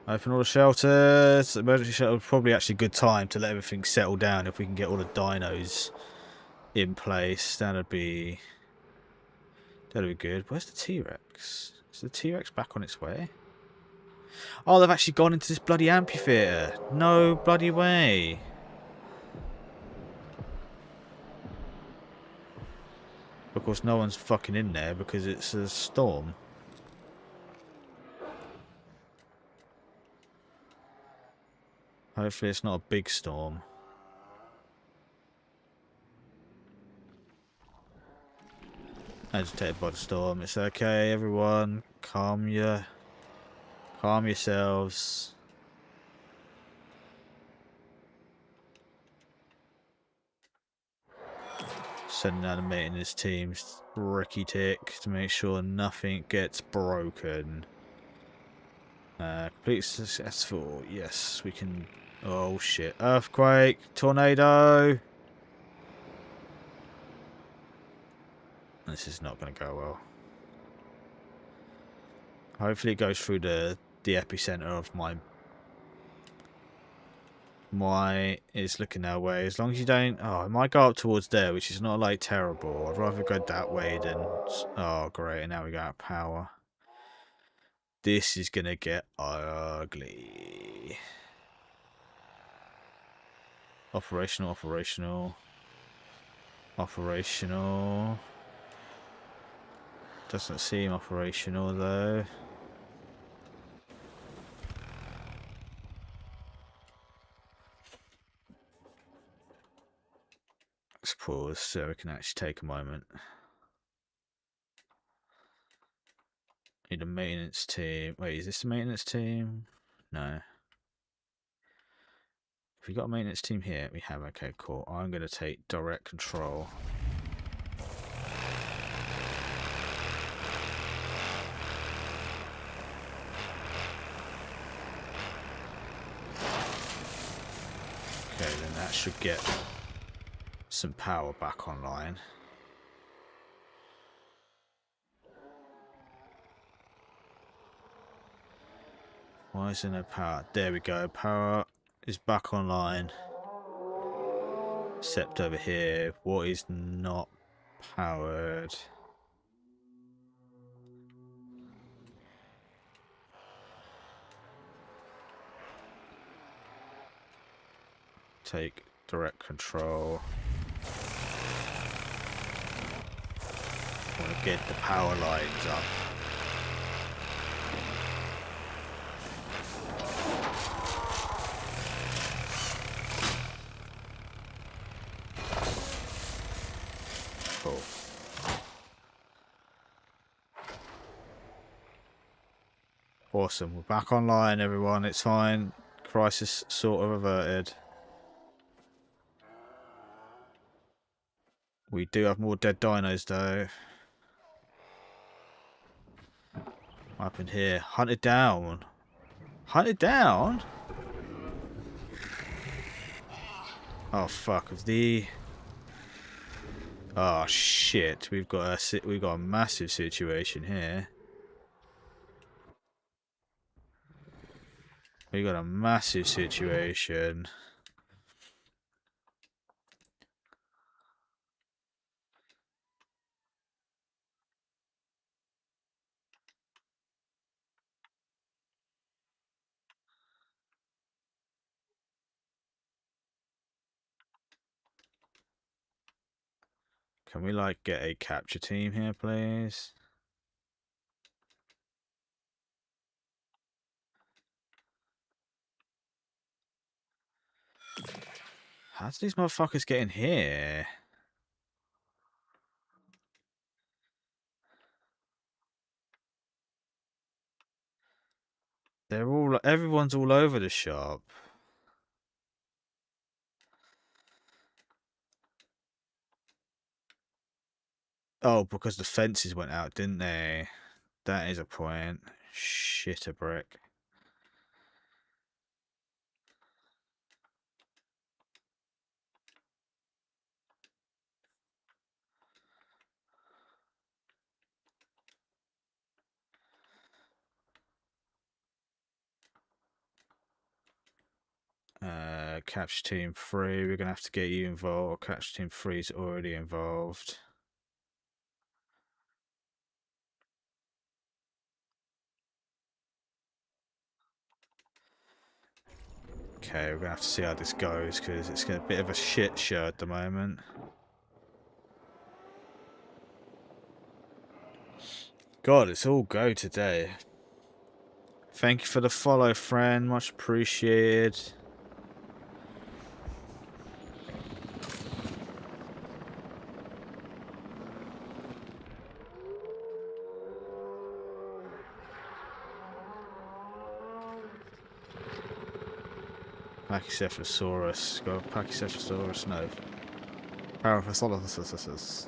Open all the shelters. Emergency shelter, probably actually a good time to let everything settle down if we can get all the dinos in place. That'd be good. Where's the T-Rex? Is the T-Rex back on its way? Oh, they've actually gone into this bloody amphitheatre. No bloody way. Of course, no one's fucking in there because it's a storm. Hopefully it's not a big storm. Agitated by the storm. It's okay, everyone. Calm yourselves. Sending out the maintenance teams, Ricky Tick, to make sure nothing gets broken. Complete successful. Yes, we can. Oh shit! Earthquake, tornado. This is not going to go well. Hopefully, it goes through the epicenter of my. It's looking that way. As long as you don't. Oh, it might go up towards there, which is not like terrible. I'd rather go that way than. Oh, great! Now we got power. This is gonna get ugly. Operational. Doesn't seem operational though. Let's pause so we can actually take a moment. Need a maintenance team. Wait, is this the maintenance team? No. Have we got a maintenance team here? We have. Okay, cool. I'm going to take direct control. Okay, then that should get some power back online. Why is there no power? There we go. Power is back online. Except over here. What is not powered? Take direct control. I want to get the power lines up. Cool. Awesome. We're back online, everyone. It's fine. Crisis sort of averted. We do have more dead dinos, though. Up in here. Hunted down. Hunted down? Oh, fuck. Of the... Oh, shit. We've got a massive situation here. We got a massive situation. Can we like get a capture team here, please? How did these motherfuckers get in here? They're all, everyone's all over the shop. Oh, because the fences went out, didn't they? That is a point. Shit a brick. Capture team 3, we're gonna have to get you involved. Capture team 3 is already involved. Okay, we're gonna have to see how this goes because it's a bit of a shit show at the moment. God, it's all go today. Thank you for the follow, friend. Much appreciated. Pachycephalosaurus. Got Pachycephalosaurus, no. Paraphosolosus.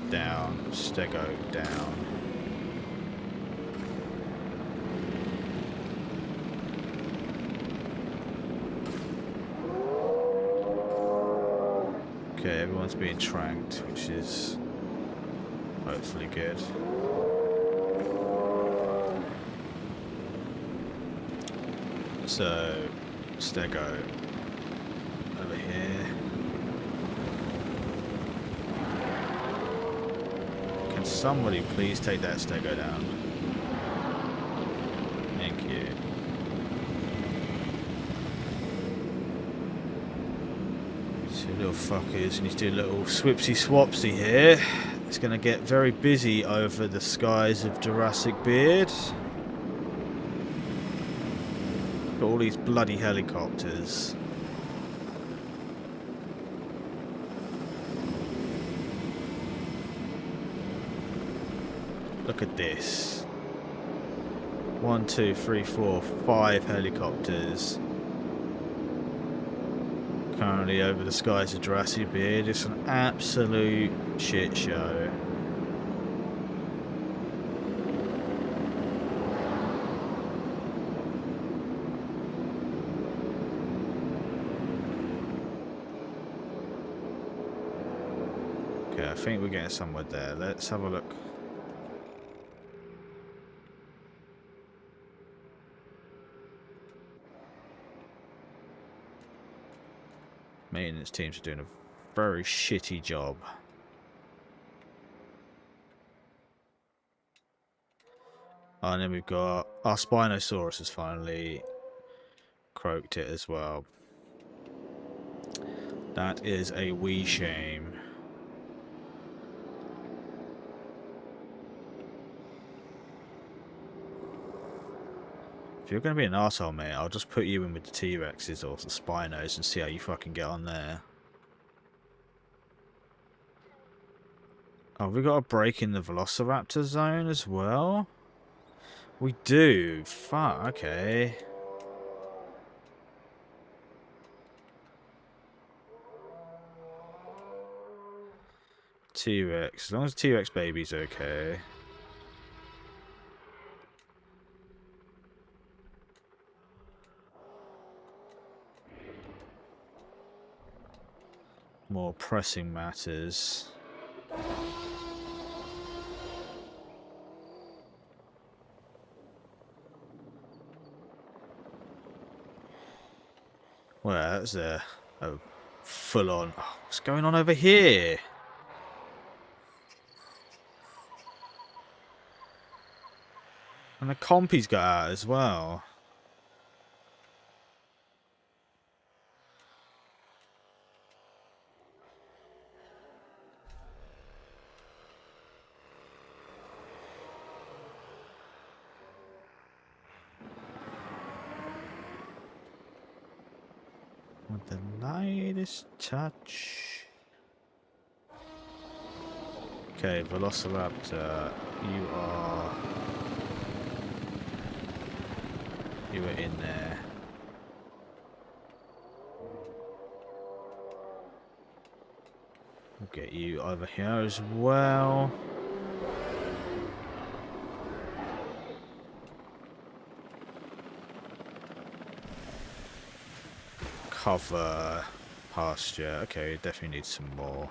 Down. Stego down. Okay, everyone's being tranked, which is hopefully good. So, Stego over here. Can somebody please take that Stego down? Thank you. Two little fuckers, and you do a little swipsy swapsy here. It's going to get very busy over the skies of Jurassic Beard. Got all these bloody helicopters. Look at this. 1, 2, 3, 4, 5 helicopters. Currently over the skies of Jurassic Beard. It's an absolute shit show. Okay, I think we're getting somewhere there. Let's have a look. Maintenance teams are doing a very shitty job. Oh, and then we've got our Spinosaurus has finally croaked it as well. That is a wee shame. If you're going to be an arsehole, mate, I'll just put you in with the T-Rexes or the Spinos and see how you fucking get on there. Oh, we got a break in the Velociraptor zone as well? We do. Fuck, okay. T-Rex. As long as T-Rex baby's okay. More pressing matters. Well, that's a full on. Oh, what's going on over here? And the compy's got out as well. With the lightest touch. Okay, Velociraptor, you were in there. We'll get you over here as well. Cover pasture. Okay, definitely need some more.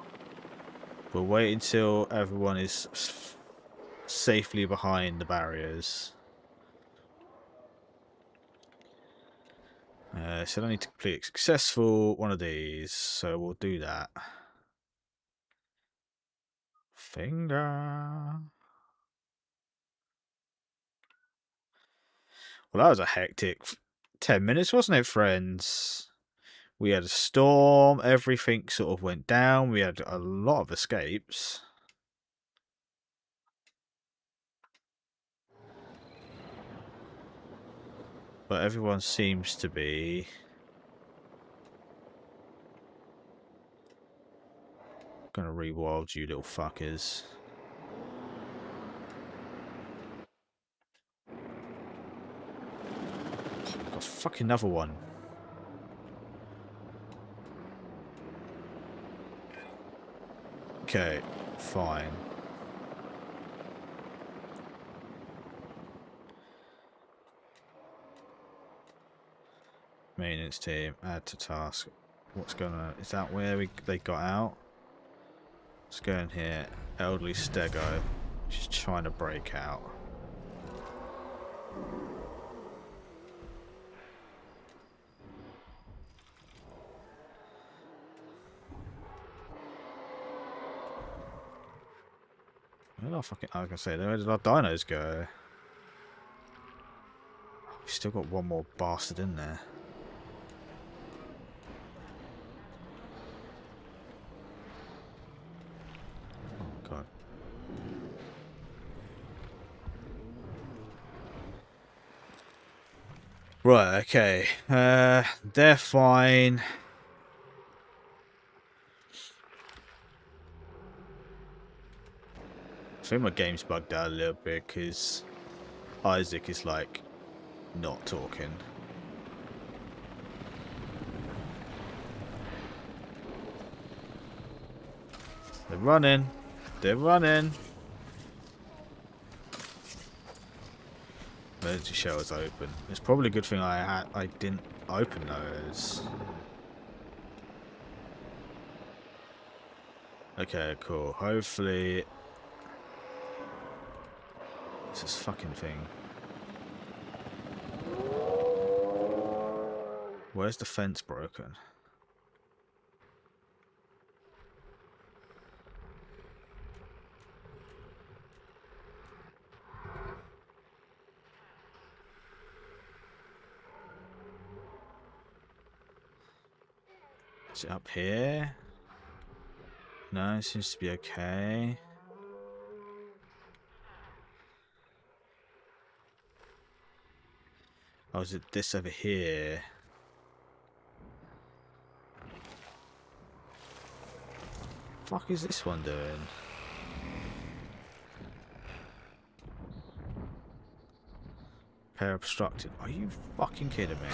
We'll wait until everyone is safely behind the barriers. So I need to complete a successful one of these, so we'll do that. Finger. Well, that was a hectic 10 minutes, wasn't it, friends? We had a storm, everything sort of went down, we had a lot of escapes. But everyone seems to be... Gonna rewild you little fuckers. Got fucking another one. Okay, fine. Maintenance team, add to task. What's going on? Is that where they got out? Let's go in here. Elderly Stego. She's trying to break out. Where did I was gonna say, where did our dinos go? We still got one more bastard in there. Oh god. Right, okay. They're fine. I think my game's bugged out a little bit because Isaac is like not talking. They're running. They're running. Emergency shelter's open. It's probably a good thing I didn't open those. Okay, cool. Hopefully this fucking thing. Where's the fence broken? Is it up here? No, it seems to be okay. Oh, is it this over here? Fuck is this one doing? Pair obstructed. Are you fucking kidding me?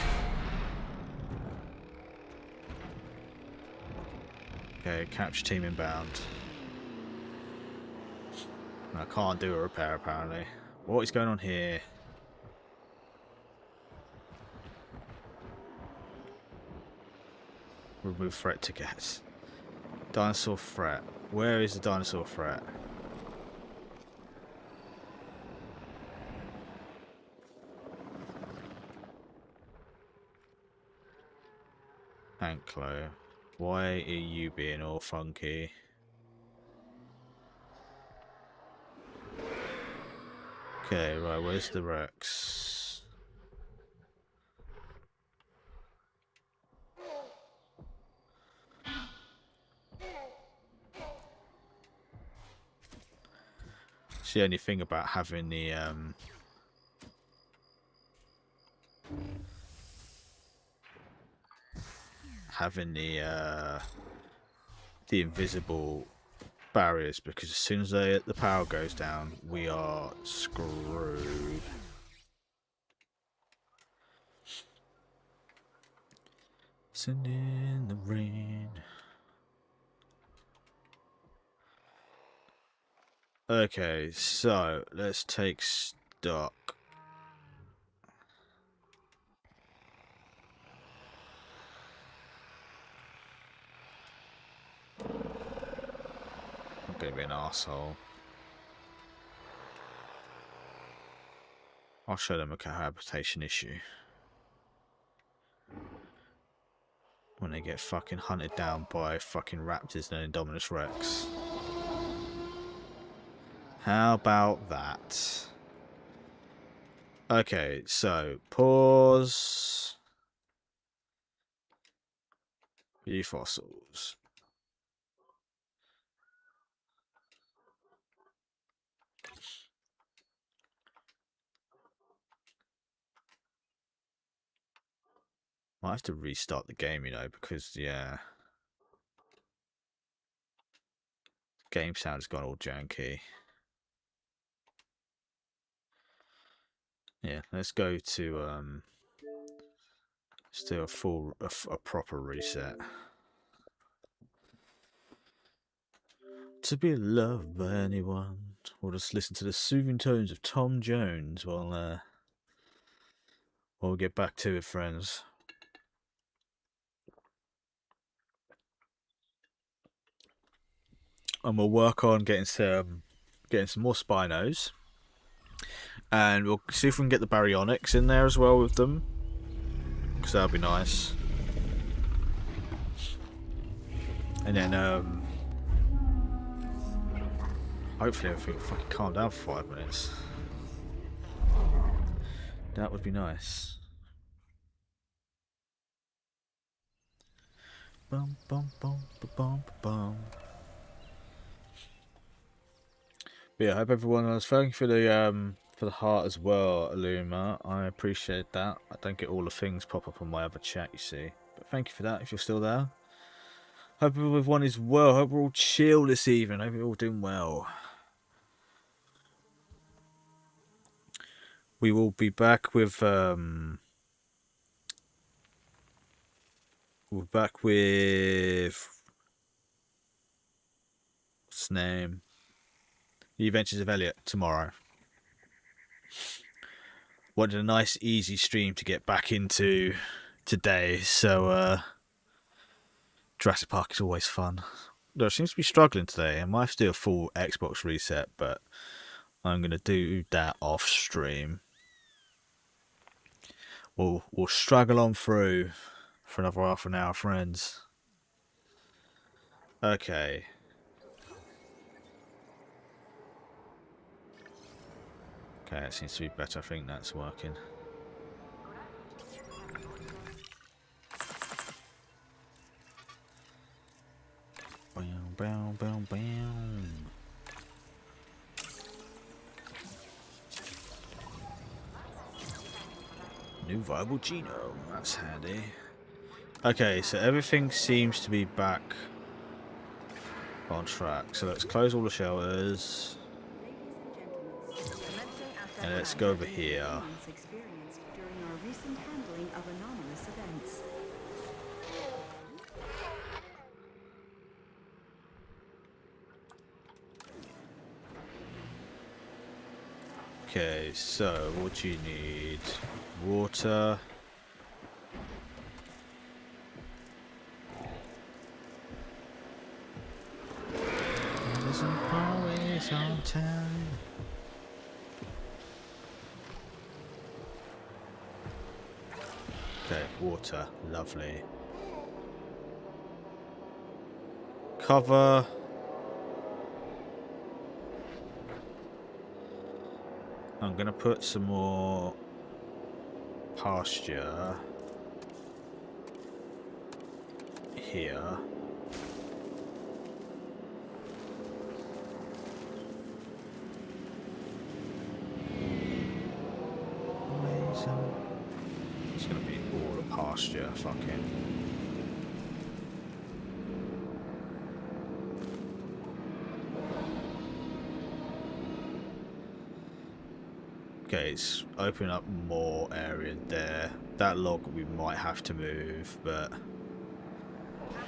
Okay, capture team inbound. I can't do a repair apparently. What is going on here? Remove threat to gas. Dinosaur threat. Where is the dinosaur threat? Anklo, why are you being all funky? Okay, right, where's the Rex? It's the only thing about having the the invisible barriers, because as soon as the power goes down, we are screwed. Send in the rain. Okay, so let's take stock. I'm gonna be an asshole. I'll show them a cohabitation issue when they get fucking hunted down by fucking raptors and Indominus Rex. How about that? Okay, so pause. View fossils. Might have to restart the game, you know, because yeah, game sound's gone all janky. Yeah, let's go to let's do a proper reset. To be loved by anyone, or just listen to the soothing tones of Tom Jones while we get back to it, friends. And we'll work on getting some more Spinos, and we'll see if we can get the Baryonyx in there as well with them, because that'll be nice. And then hopefully everything will fucking calm down for 5 minutes. That would be nice. Bum bum bum bum bum. But yeah, I hope everyone was. Thank you for the heart as well, Illuma. I appreciate that. I don't get all the things pop up on my other chat, you see. But thank you for that if you're still there. Hope everyone is well. Hope we're all chill this evening. Hope you're all doing well. We will be back with we're back with what's his name? The Adventures of Elliot tomorrow. Wanted a nice easy stream to get back into today, so Jurassic Park is always fun. No, it seems to be struggling today. I might have to do a full Xbox reset, but I'm gonna do that off stream. We'll struggle on through for another half an hour, friends. Okay. Okay, it seems to be better. I think that's working. Bam, bam, bam, bam. New viable genome. That's handy. Okay, so everything seems to be back on track. So let's close all the shelters. And let's go over here. Experienced during our recent handling of anomalous events. Okay, so what do you need? Water. Isn't always on time. Okay, water, lovely. cover. I'm gonna put some more pasture here. Amazing. It's gonna be all the pasture, fucking. Okay, it's opening up more area there. That log we might have to move, but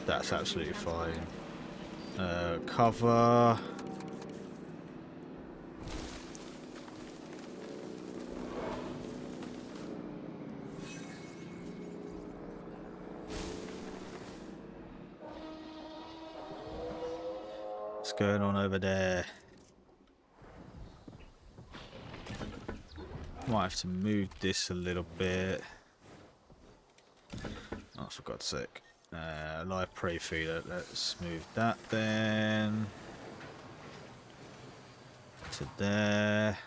that's absolutely fine. Cover. What's going on over there? Might have to move this a little bit. Oh, for God's sake. Live prey feeder. Let's move that then. To there.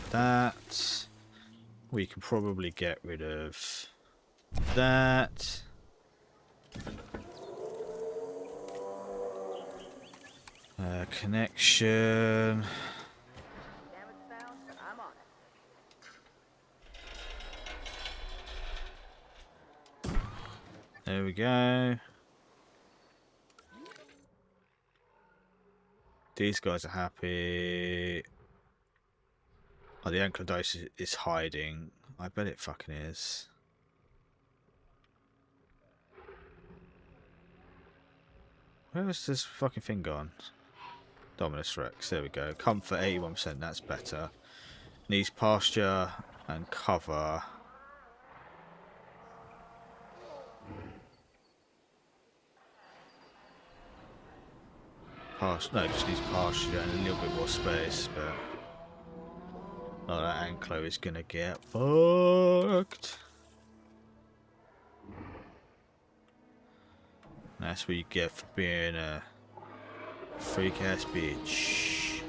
That. We can probably get rid of that. Connection. Damage found. I'm on it. There we go. These guys are happy. Oh, the ankylosing is hiding. I bet it fucking is. Where has this fucking thing gone? Dominus Rex, there we go. Comfort 81%, that's better. Needs pasture and cover. No, just needs pasture and a little bit more space, but oh, that anklo is gonna get fucked. That's what you get for being a freak ass bitch.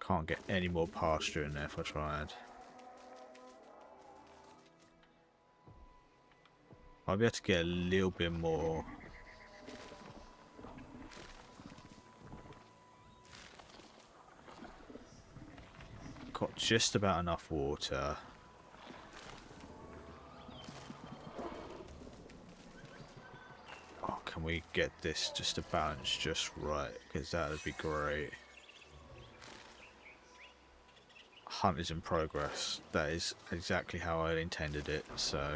Can't get any more pasture in there if I tried. I'll be able to get a little bit more. Got just about enough water. Oh, can we get this just to balance just right? Because that would be great. Hunt is in progress. That is exactly how I intended it, so...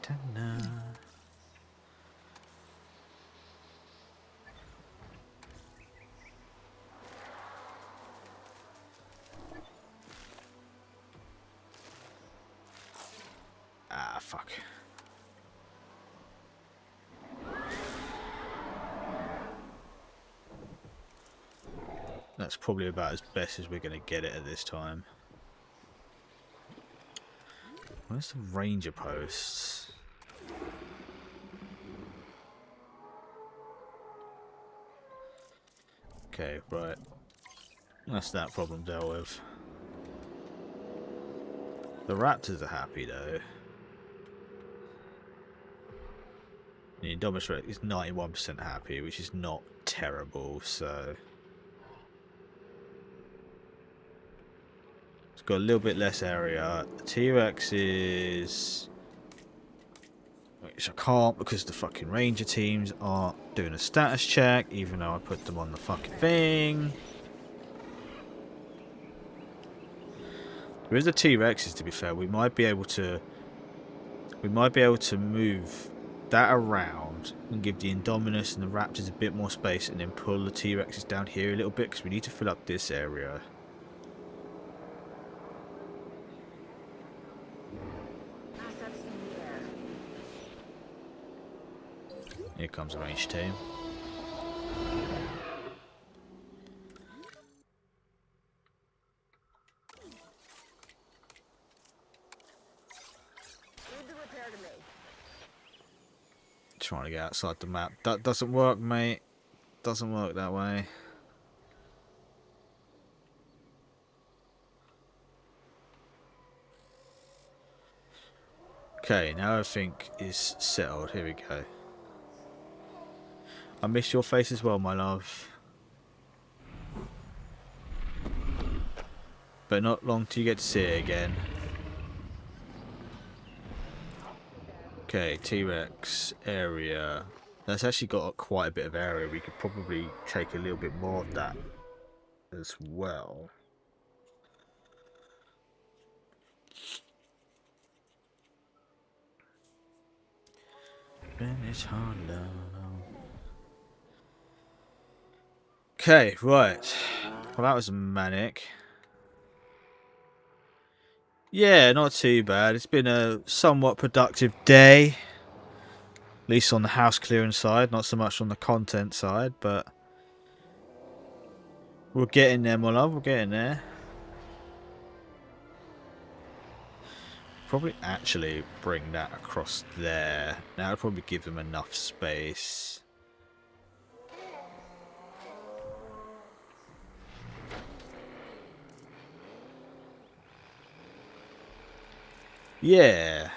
Ta-da. Ah, fuck. That's probably about as best as we're going to get it at this time. Where's the ranger posts? Okay, right. That's that problem dealt with. The raptors are happy though. The Indominus Rex is 91% happy, which is not terrible, so... It's got a little bit less area. The T-Rex is... Which I can't because the fucking ranger teams aren't doing a status check, even though I put them on the fucking thing. There is the T-Rexes, to be fair. We might be able to move that around and give the Indominus and the Raptors a bit more space, and then pull the T-Rexes down here a little bit because we need to fill up this area. Assets in the air. Here comes a range team. Leave the repair to me. Trying to get outside the map. That doesn't work, mate. Doesn't work that way. Okay, now everything is settled. Here we go. I miss your face as well, my love. But not long till you get to see it again. Okay, T-Rex area. That's actually got quite a bit of area. We could probably take a little bit more of that as well. Finish Harlow. Okay, right. Well, that was manic. Yeah, not too bad. It's been a somewhat productive day. At least on the house clearing side, not so much on the content side, but we're getting there, my love. We're getting there. Probably actually bring that across there. Now it'll probably give them enough space. Yeah.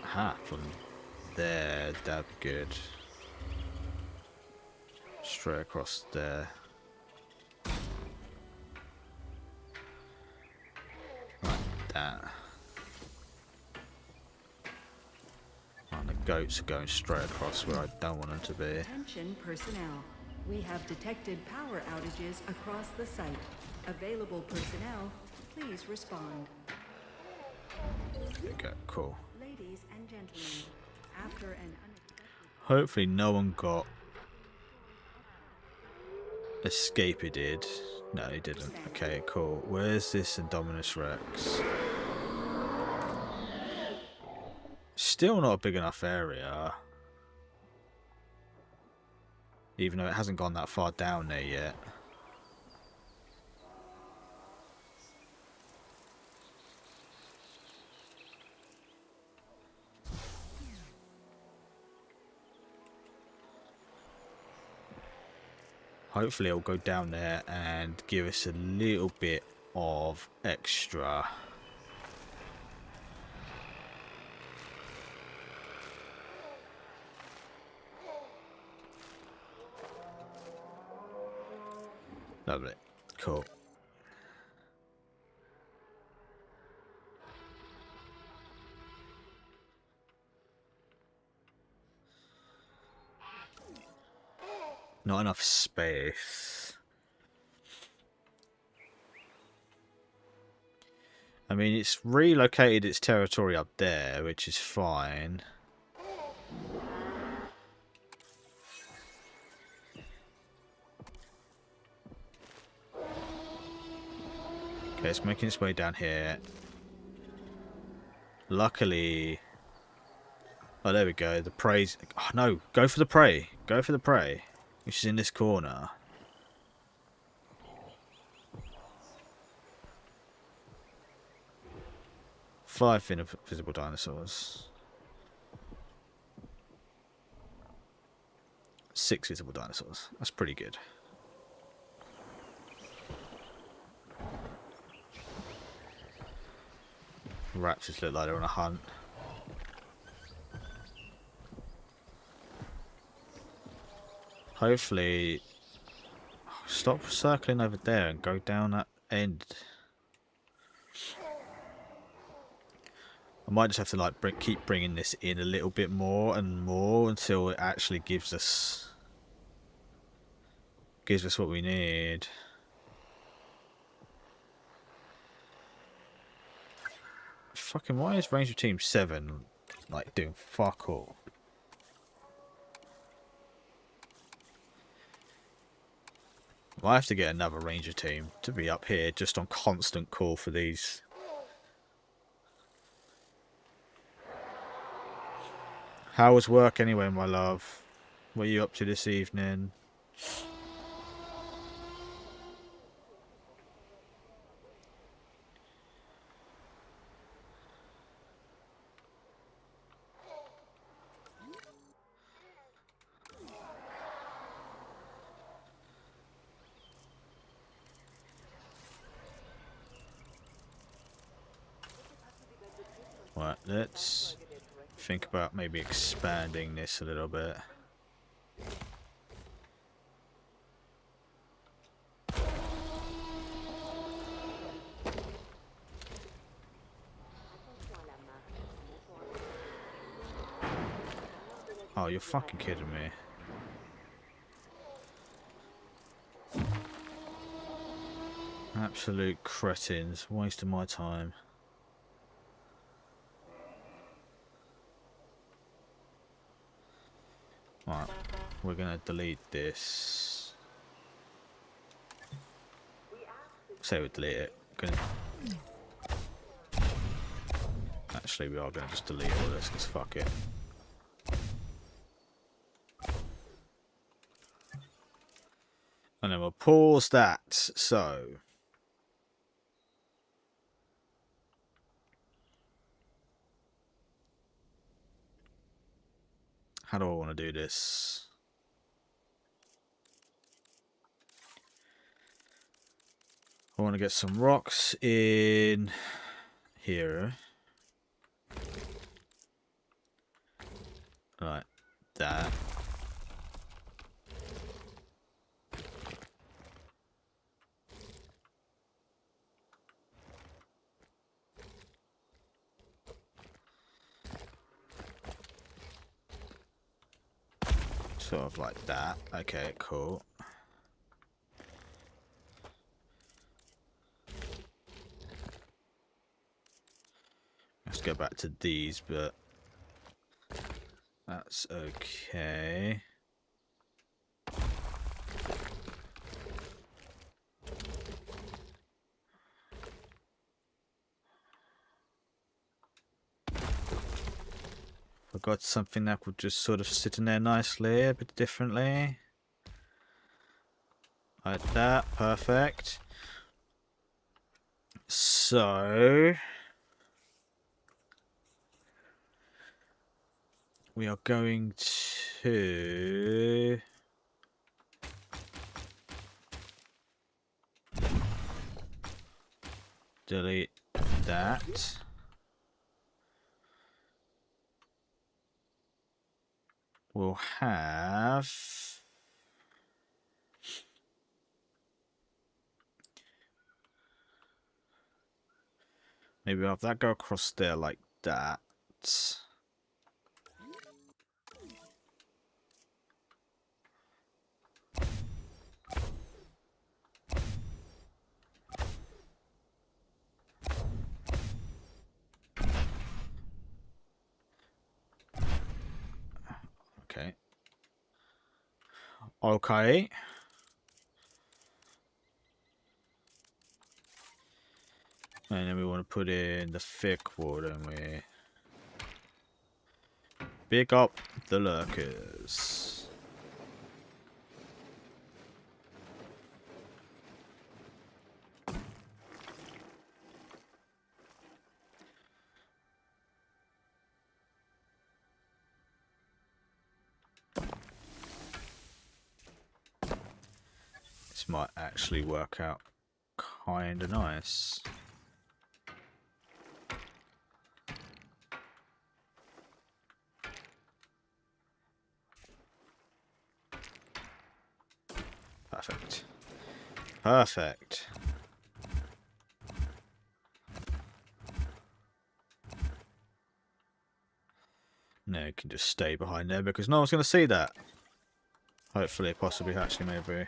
Aha, from there, that'd be good. Straight across there. Like that. And the goats are going straight across where I don't want them to be. Attention personnel. We have detected power outages across the site. Available personnel, please respond. Okay, cool. Ladies and gentlemen, after an unexpected... Hopefully no one got escape. He did. No, he didn't. Okay, cool. Where's this Indominus Rex? Still not a big enough area. Even though it hasn't gone that far down there yet. Hopefully it'll go down there and give us a little bit of extra. Lovely. Cool. Not enough space. I mean, it's relocated its territory up there, which is fine. Okay, it's making its way down here. Luckily... Oh, there we go. The prey's... Oh, no. Go for the prey. Go for the prey. Which is in this corner. Five visible dinosaurs. 6 visible dinosaurs. That's pretty good. Raptors look like they're on a hunt. Hopefully... Stop circling over there and go down that end. I might just have to like keep bringing this in a little bit more and more until it actually gives us what we need. fucking, why is Ranger Team 7 like doing fuck all? I have to get another Ranger team to be up here just on constant call for these. How was work anyway, my love? What are you up to this evening? Right, let's think about maybe expanding this a little bit. Oh, you're fucking kidding me. Absolute cretins, wasting my time. Right, we're gonna delete this. Say we delete it. Actually, we are gonna just delete all this because fuck it. And then we'll pause that. So, how do I want to do this? I want to get some rocks in here. Like that. Sort of like that. Okay, cool. Let's go back to these, but that's okay. I've got something that would just sort of sit in there nicely, a bit differently. Like that, perfect. So we are going to delete that. We'll have maybe we'll have that go across there like that. Okay. Okay. And then we want to put in the thick wood, don't we? Big up the lurkers. This might actually work out kind of nice. Perfect. Perfect. No, you can just stay behind there because no one's going to see that. Hopefully, possibly, actually, maybe.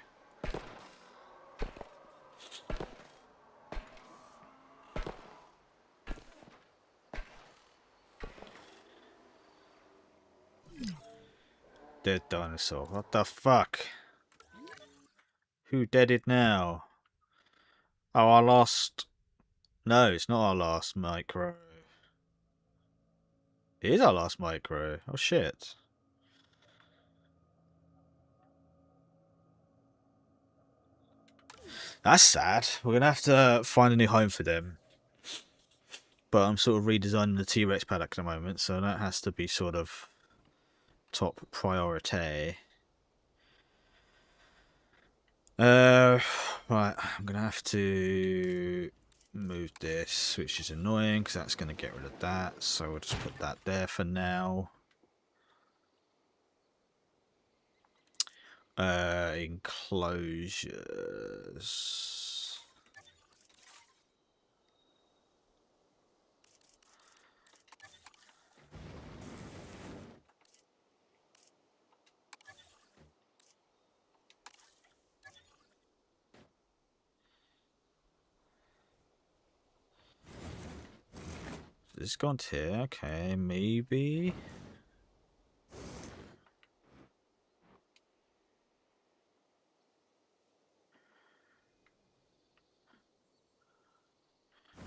dead dinosaur. What the fuck? Who dead it now? Oh, our last... No, it's not our last micro. It is our last micro. Oh, shit. That's sad. We're going to have to find a new home for them. But I'm sort of redesigning the T-Rex paddock at the moment, so that has to be sort of top priority. Right, I'm going to have to move this, which is annoying because that's going to get rid of that. So we'll just put that there for now. Enclosures. This gone to here, okay, maybe.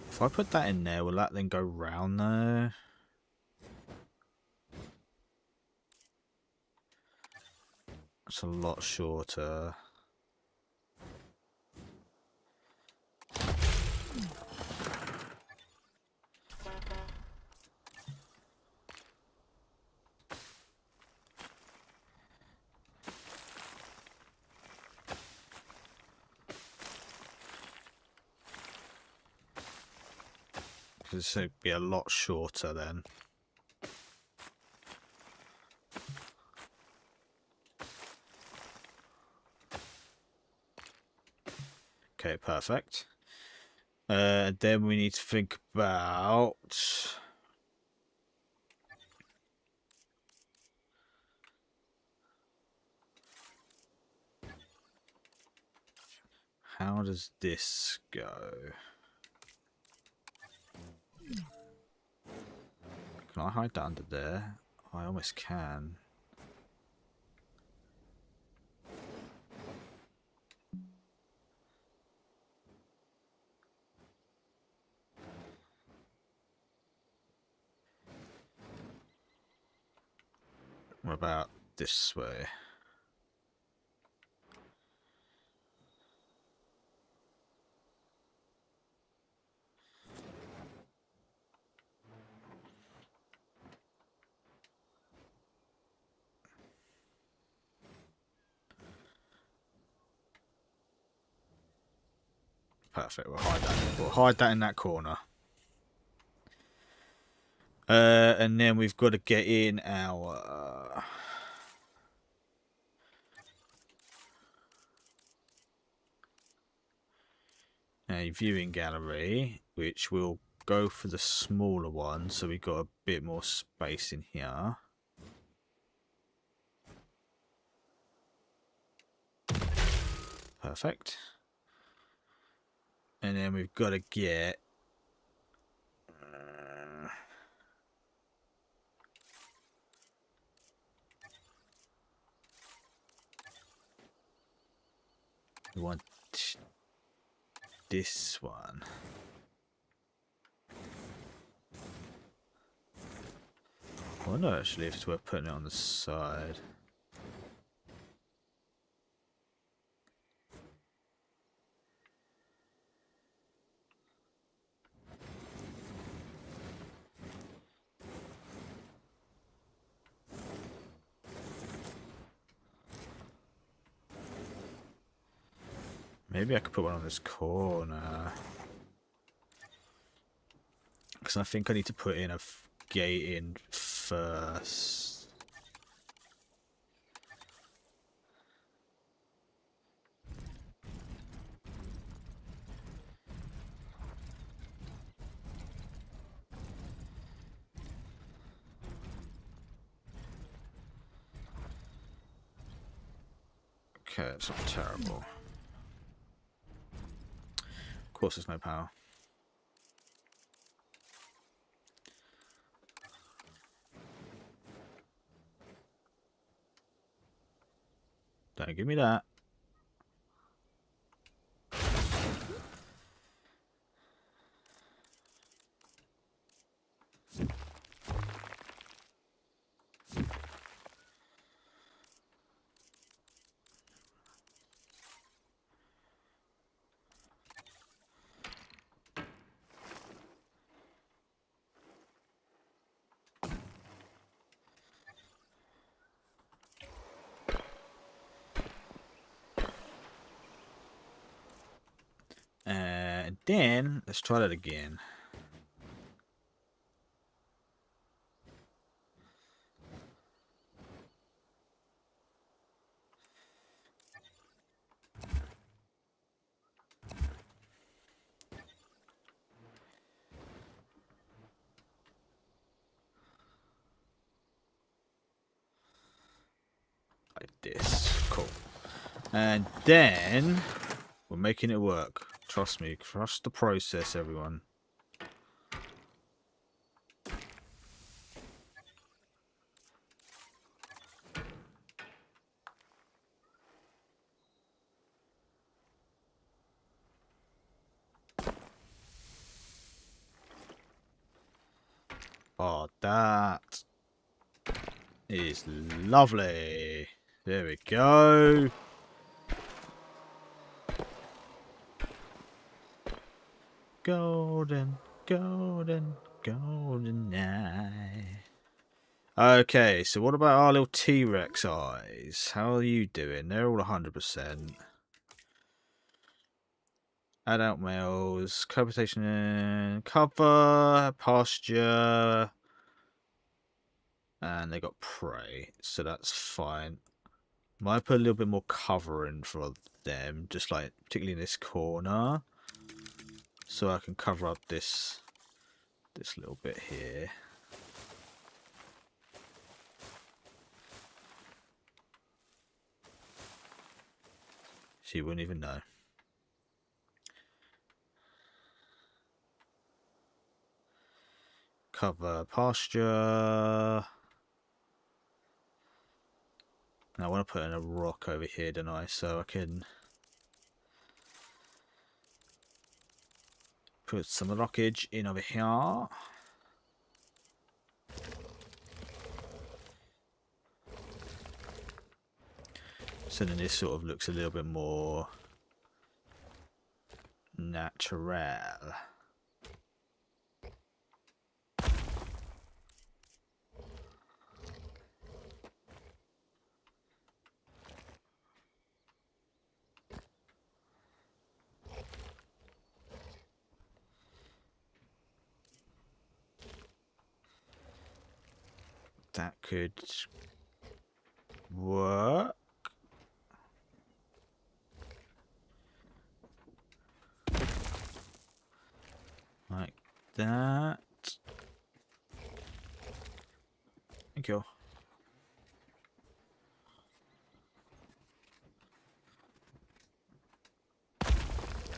If I put that in there, will that then go round there? It's a lot shorter. This would be a lot shorter then. Okay, perfect. Then we need to think about how does this go? Can I hide that under there? I almost can. What about this way? Perfect. We'll hide that. We'll hide that in that corner. And then we've got to get in our a viewing gallery, which will go for the smaller one, so we've got a bit more space in here. Perfect. And then we've got to get we want this one. I wonder actually if it's worth putting it on the side. Maybe I could put one on this corner. Because I think I need to put in a gate in first. Okay, it's not terrible. Of course there's no power. Don't give me that. And then let's try that again. Like this. Cool. And then we're making it work. Trust me. Trust the process, everyone. Oh, that is lovely. There we go. Golden, golden, golden eye. Okay, so what about our little T-Rex eyes? How are you doing? They're all 100%. Adult males, cohabitation, cover, pasture, and they got prey, so that's fine. Might put a little bit more cover in for them, just like particularly in this corner, so I can cover up this little bit here. She wouldn't even know. Cover pasture. Now I want to put in a rock over here, don't I? So I can put some rockage in over here. So then this sort of looks a little bit more natural. That could work. Like that. Thank you.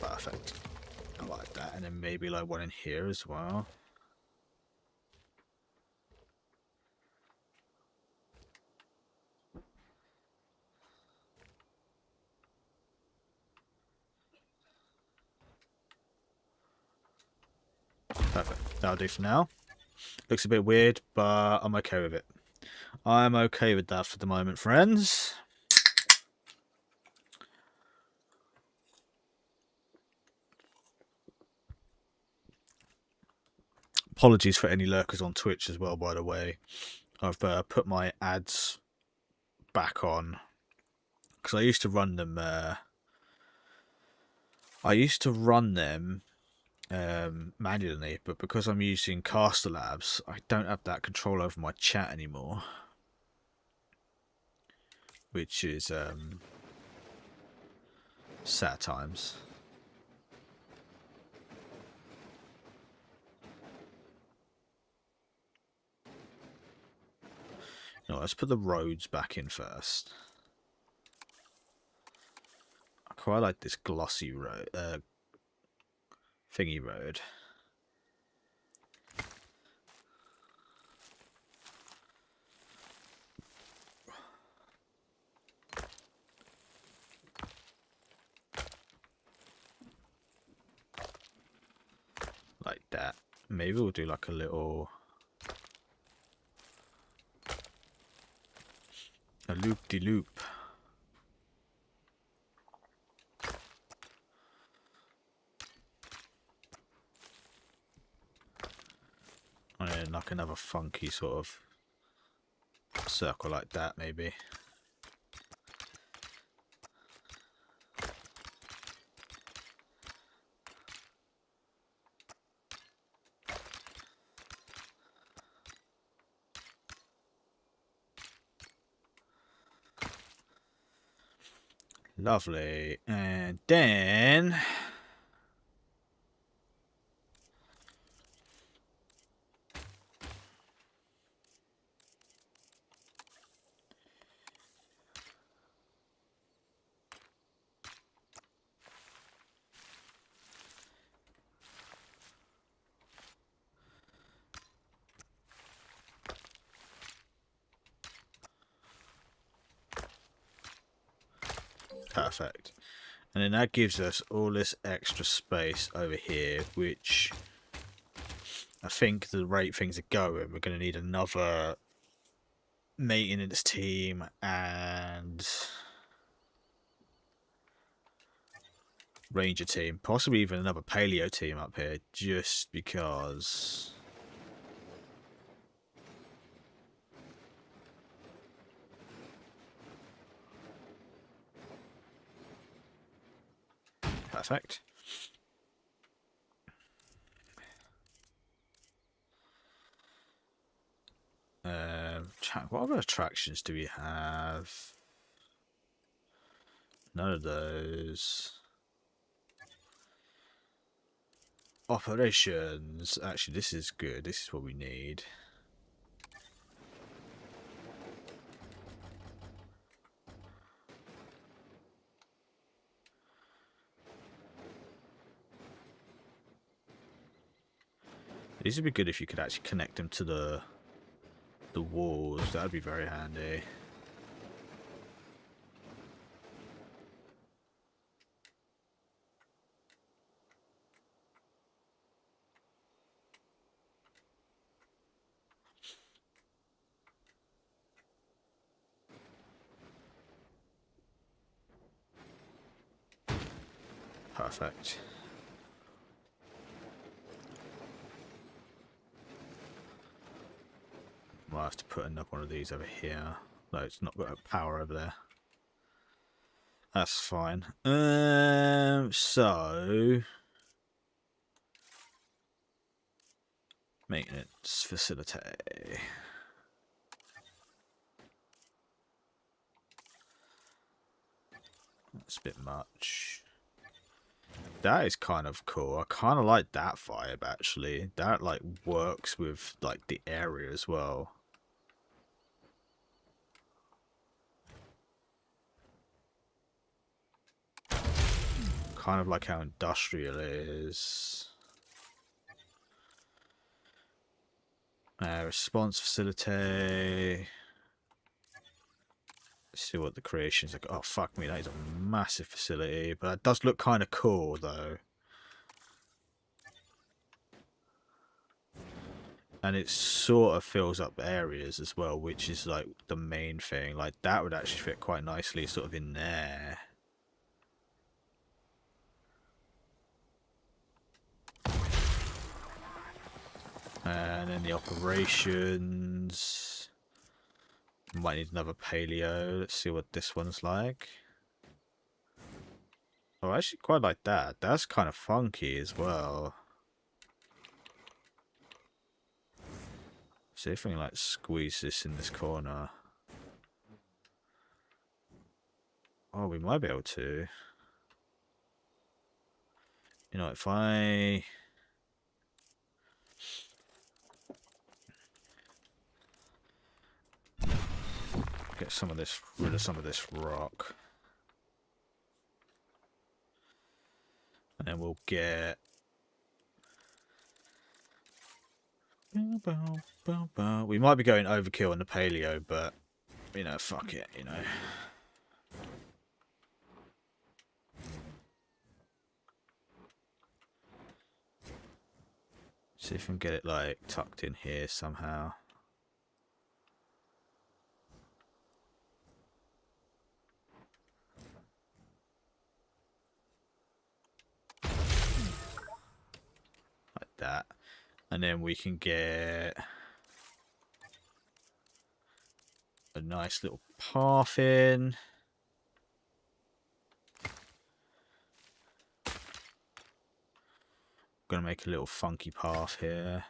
Perfect. I like that. And then maybe like one in here as well. Perfect. That'll do for now. Looks a bit weird, but I'm okay with it. I'm okay with that for the moment, friends. Apologies for any lurkers on Twitch as well, by the way. I've put my ads back on because I used to run them. Manually, but because I'm using Caster Labs, I don't have that control over my chat anymore, which is sad times. No, let's put the roads back in first. I quite like this glossy road, thingy road. that. Maybe we'll do like a little... a loop-de-loop. And then like another funky sort of circle like that, maybe. Lovely. And then... perfect. And then that gives us all this extra space over here, which I think the rate things are going, we're going to need another maintenance team and ranger team, possibly even another paleo team up here, just because. Perfect. What other attractions do we have? None of those. Operations. Actually, this is good. This is what we need. These would be good if you could actually connect them to the walls. That'd be very handy. Perfect. Might have to put another one of these over here. No, it's not got power over there. That's fine. So maintenance facility. That's a bit much. That is kind of cool. I kind of like that vibe actually. That like works with like the area as well. Kind of like how industrial is. Response facility. Let's see what the creation's like. Oh fuck me, that is a massive facility, but that does look kind of cool though. And it sort of fills up areas as well, which is like the main thing. Like that would actually fit quite nicely sort of in there. And then the operations. Might need another paleo. Let's see what this one's like. Oh, I actually quite like that. That's kind of funky as well. See if we can like squeeze this in this corner. Oh, we might be able to. You know, if I... get some of this, rid of some of this rock. And then we'll get... we might be going overkill on the paleo, but, you know, fuck it, you know. See if we can get it like tucked in here somehow. Like that. And then we can get a nice little path in. Gonna make a little funky path here.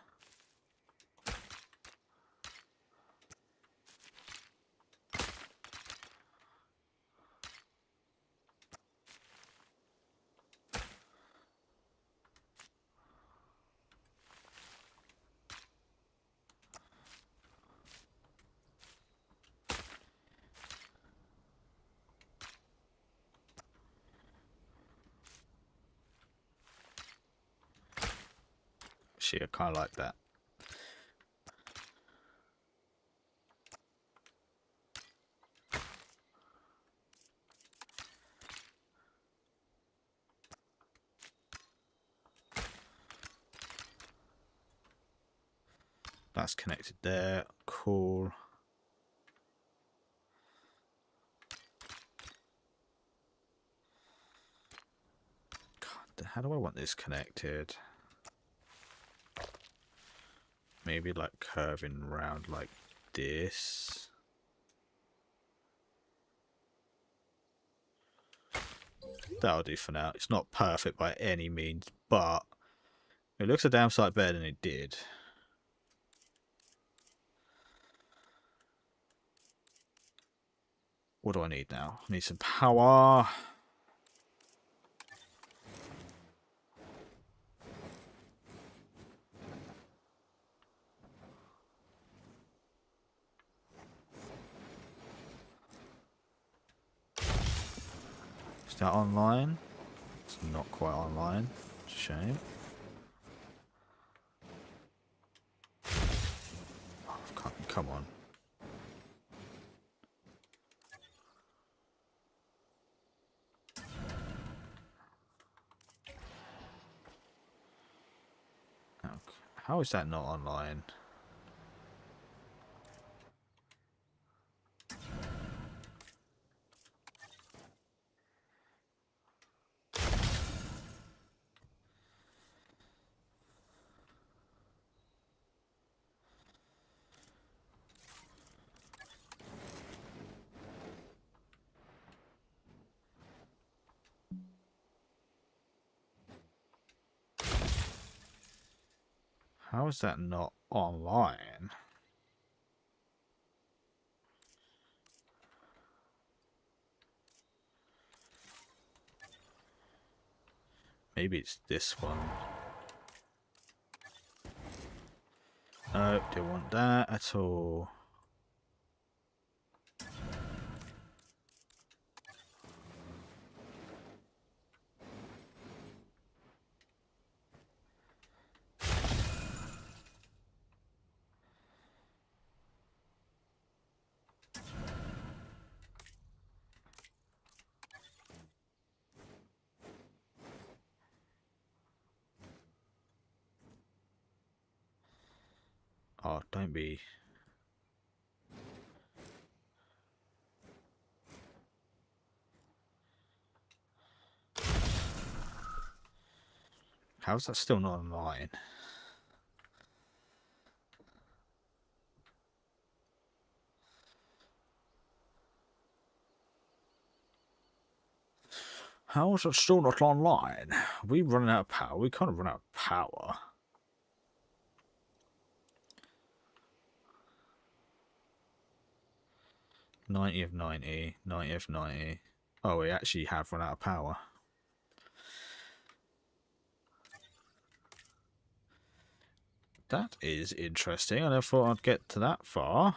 Actually, I kind of like that. That's connected there. Cool. God, how do I want this connected? Maybe like curving around like this. That'll do for now. It's not perfect by any means, but it looks a damn sight better than it did. What do I need now? I need some power. Is that online? It's not quite online. It's a shame. Oh, come on. How is that not online? How is that not online? Maybe it's this one. No, don't want that at all. Oh, don't be. How's that still not online? How is it still not online? Are we running out of power? We kind of run out of power. "90 of 90, 90 of 90. Oh, we actually have run out of power. That is interesting. I never thought I'd get to that far.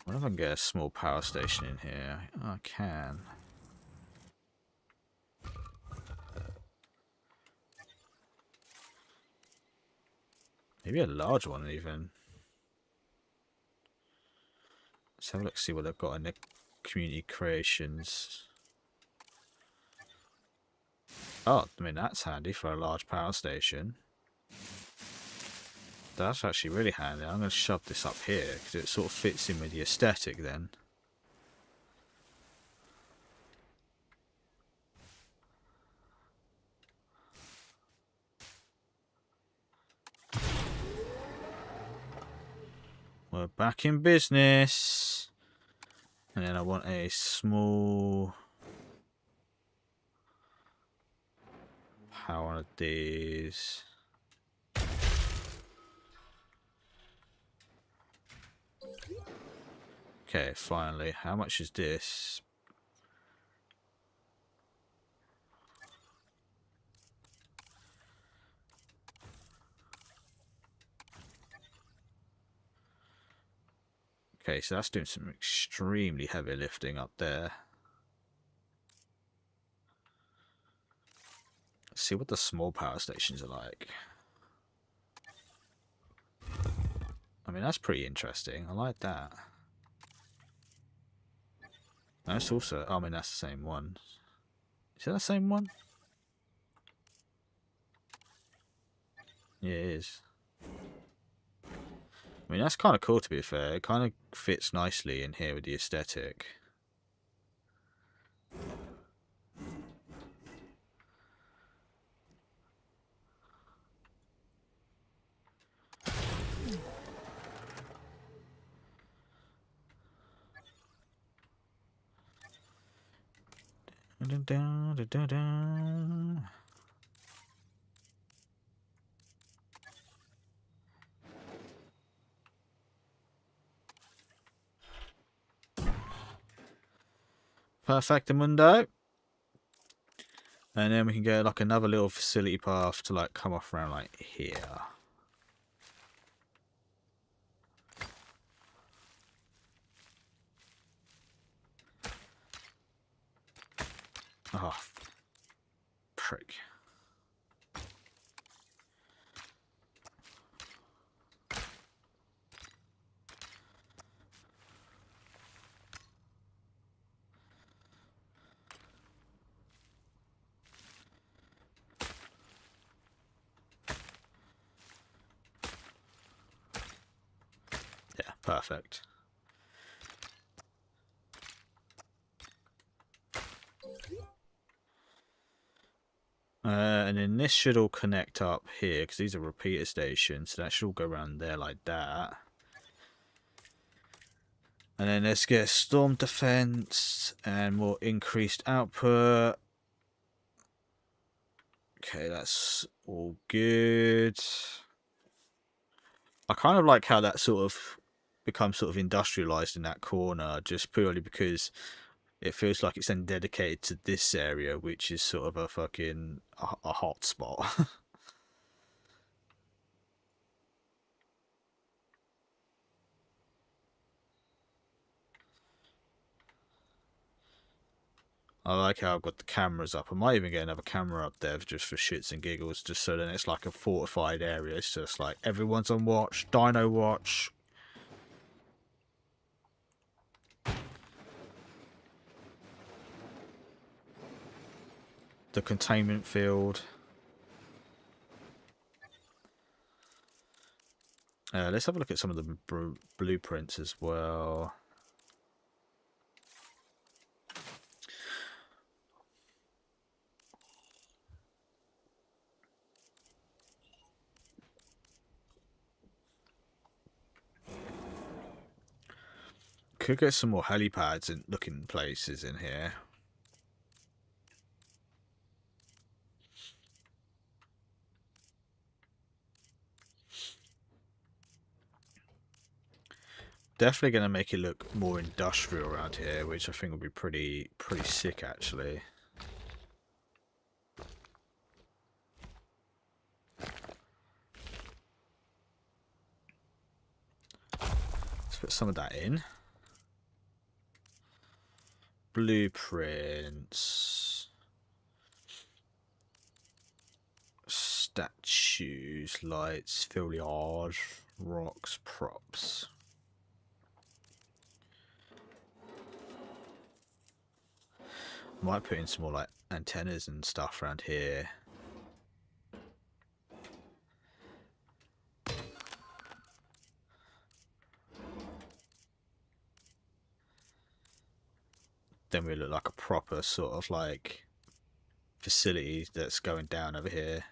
I wonder if I can get a small power station in here. Oh, I can. Maybe Maybe a large one even. Let's have a look, see what they've got in the community creations. Oh, I mean, that's handy for a large power station. That's actually really handy. I'm going to shove this up here because it sort of fits in with the aesthetic then. We're back in business. And then I want a small... How one of these? Okay, finally. How much is this? Okay, so that's doing some extremely heavy lifting up there. Let's see what the small power stations are like. I mean, that's pretty interesting. I like that. That's also... I mean, that's the same one. Is that the same one? Yeah, it is. I mean, that's kind of cool, to be fair. It kind of fits nicely in here with the aesthetic. Perfectamundo. And then we can get like another little facility path to like come off around like here. Oh, prick. Yeah, perfect. And then this should all connect up here because these are repeater stations, so that should all go around there like that. And then let's get storm defense and more increased output. Okay, that's all good. I kind of like how that sort of becomes sort of industrialized in that corner, just purely because it feels like it's then dedicated to this area, which is sort of a fucking a hot spot. I like how I've got the cameras up. I might even get another camera up there just for shits and giggles, just so then it's like a fortified area. It's just like everyone's on watch, Dino watch. The containment field. Let's have a look at some of the blueprints as well. Could get some more helipads and looking places in here. Definitely going to make it look more industrial around here, which I think will be pretty sick actually. Let's put some of that in. Blueprints. Statues, lights, foliage, rocks, props. Might put in some more like antennas and stuff around here. Then we look like a proper sort of like facility that's going down over here.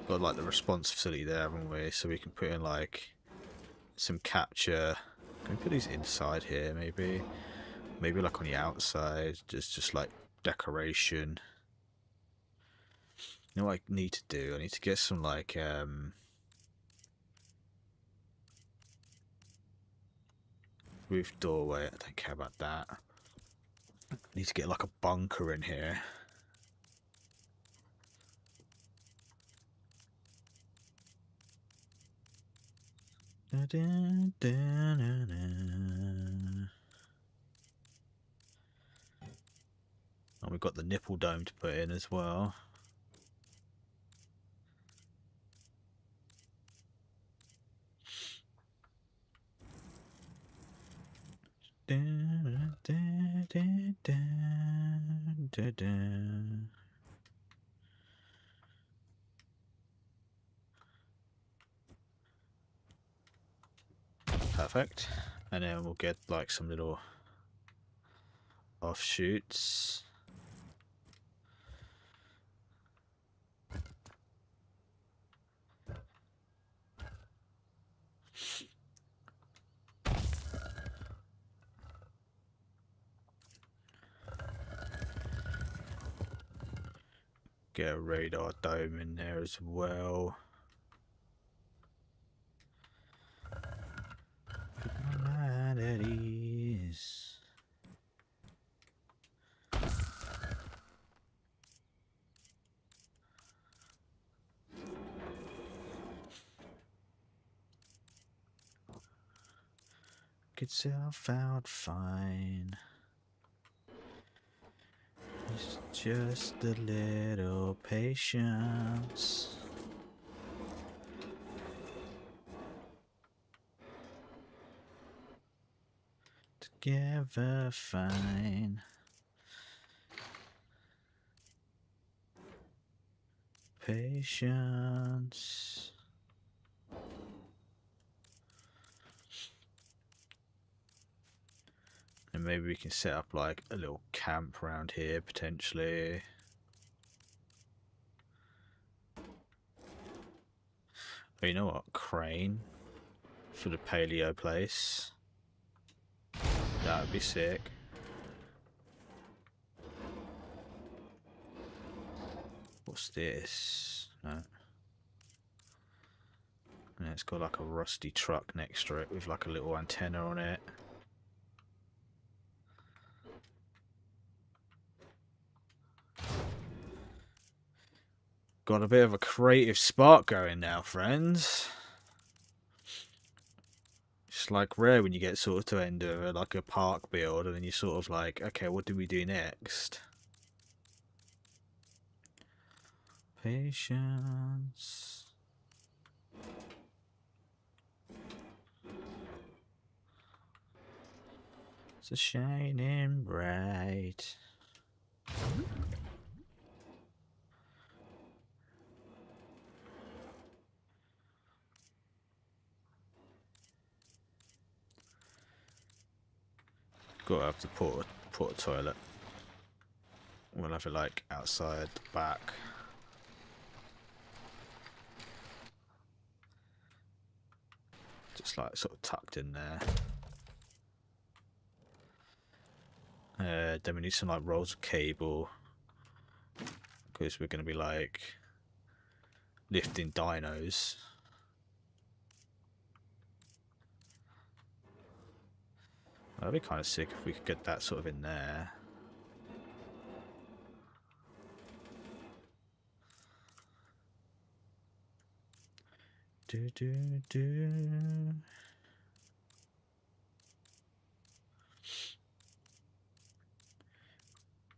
Got like the response facility there, haven't we? So we can put in like some capture. Can we put these inside here maybe? Maybe like on the outside, just like decoration. You know what I need to do? I need to get some like roof doorway. I don't care about that. I need to get like a bunker in here. Da, da, da, da, da. And we've got the nipple dome to put in as well. Da, da, da, da, da, da. Perfect. And then we'll get like some little offshoots. Get a radar dome in there as well. Put my mind at ease. Get yourself out fine. It's just a little patience. Together fine. Patience. And maybe we can set up like a little camp around here potentially. Oh, you know what? Crane for the paleo place. That would be sick. What's this? No. And it's got like a rusty truck next to it with like a little antenna on it. Got a bit of a creative spark going now, friends. It's like rare when you get sort of to end of like a park build and then you're sort of like, okay, what do we do next? Patience. It's a shining bright. Gotta have to put a toilet. We'll have it like outside the back. Just like sort of tucked in there. Then we need some like rolls of cable. Because we're going to be like lifting dinos. That'd be kind of sick if we could get that sort of in there. Do do do.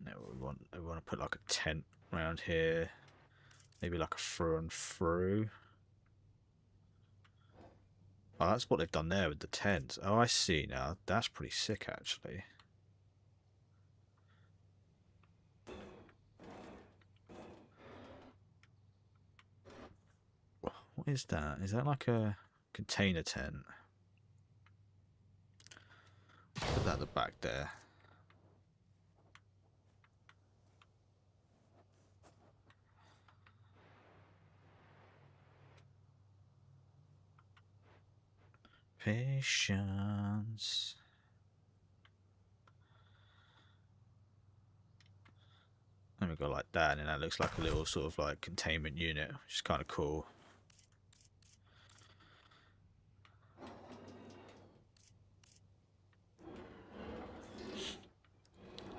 No, we want to put like a tent around here, maybe like a through and through. Oh, that's what they've done there with the tent. Oh, I see now. That's pretty sick, actually. What is that? Is that like a container tent? Put that at the back there. Patience. And we go like that, and that looks like a little sort of like containment unit, which is kind of cool.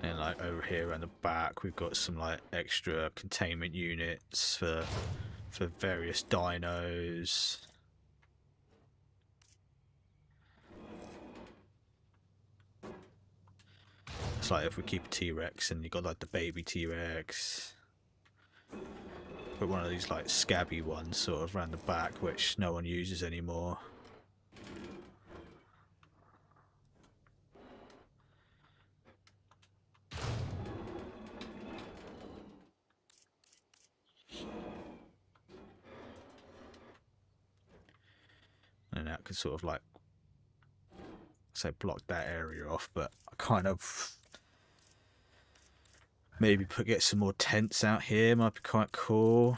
And like over here around the back, we've got some like extra containment units for various dinos. It's like if we keep a T-Rex and you got like the baby T-Rex. Put one of these like scabby ones sort of around the back, which no one uses anymore. And that could sort of like, say, block that area off, but I kind of maybe get some more tents out here, might be quite cool.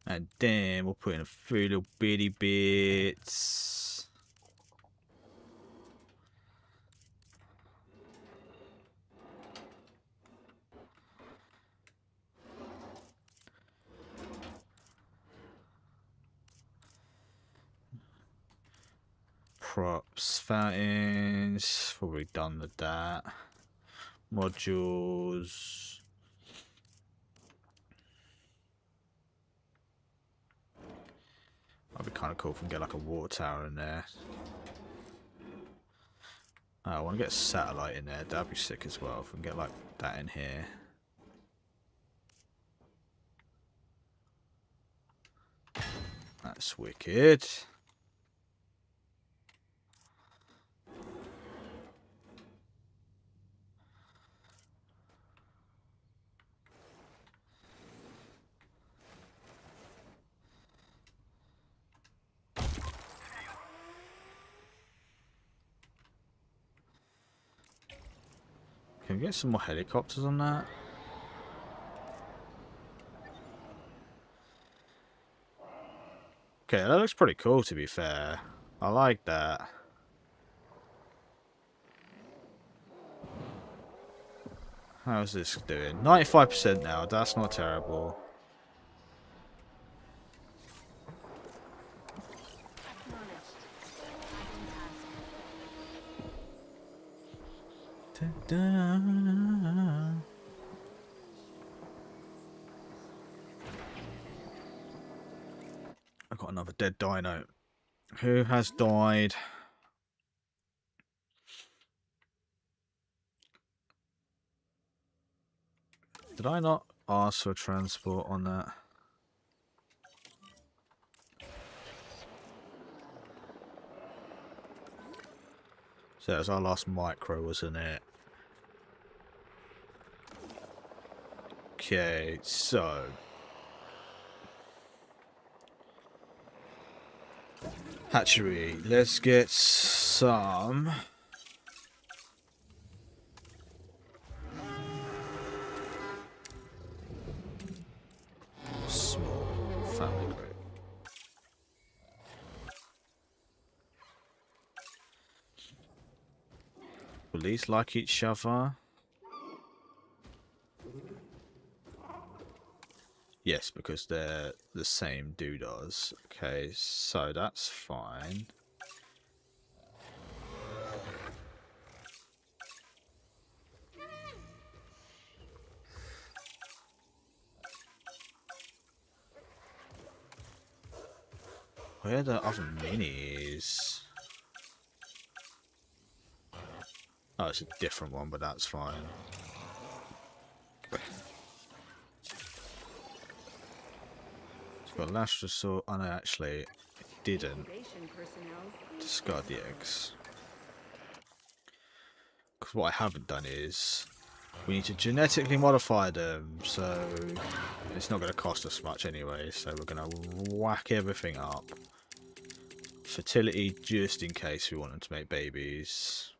And then we'll put in a few little bitty bits. Props, fountains, probably done with that. Modules. That'd be kind of cool if we can get like a water tower in there. Oh, I want to get a satellite in there. That'd be sick as well if we can get like that in here. That's wicked. Can we get some more helicopters on that? Okay, that looks pretty cool to be fair. I like that. How's this doing? 95% now, that's not terrible. Ta-da. I've got another dead dino. Who has died? Did I not ask for transport on that? So that was our last micro, wasn't it? Okay, so hatchery. Let's get some. Small family group. Will these like each other? Yes, because they're the same doodahs. Okay, so that's fine. where are the other minis? Oh, it's a different one, but that's fine. It's got last resort. Oh no, actually, it didn't. Incubation personnel, please Discard the eggs. Because what I haven't done is we need to genetically modify them, so it's not going to cost us much anyway. So we're going to whack everything up. Fertility, just in case we want them to make babies.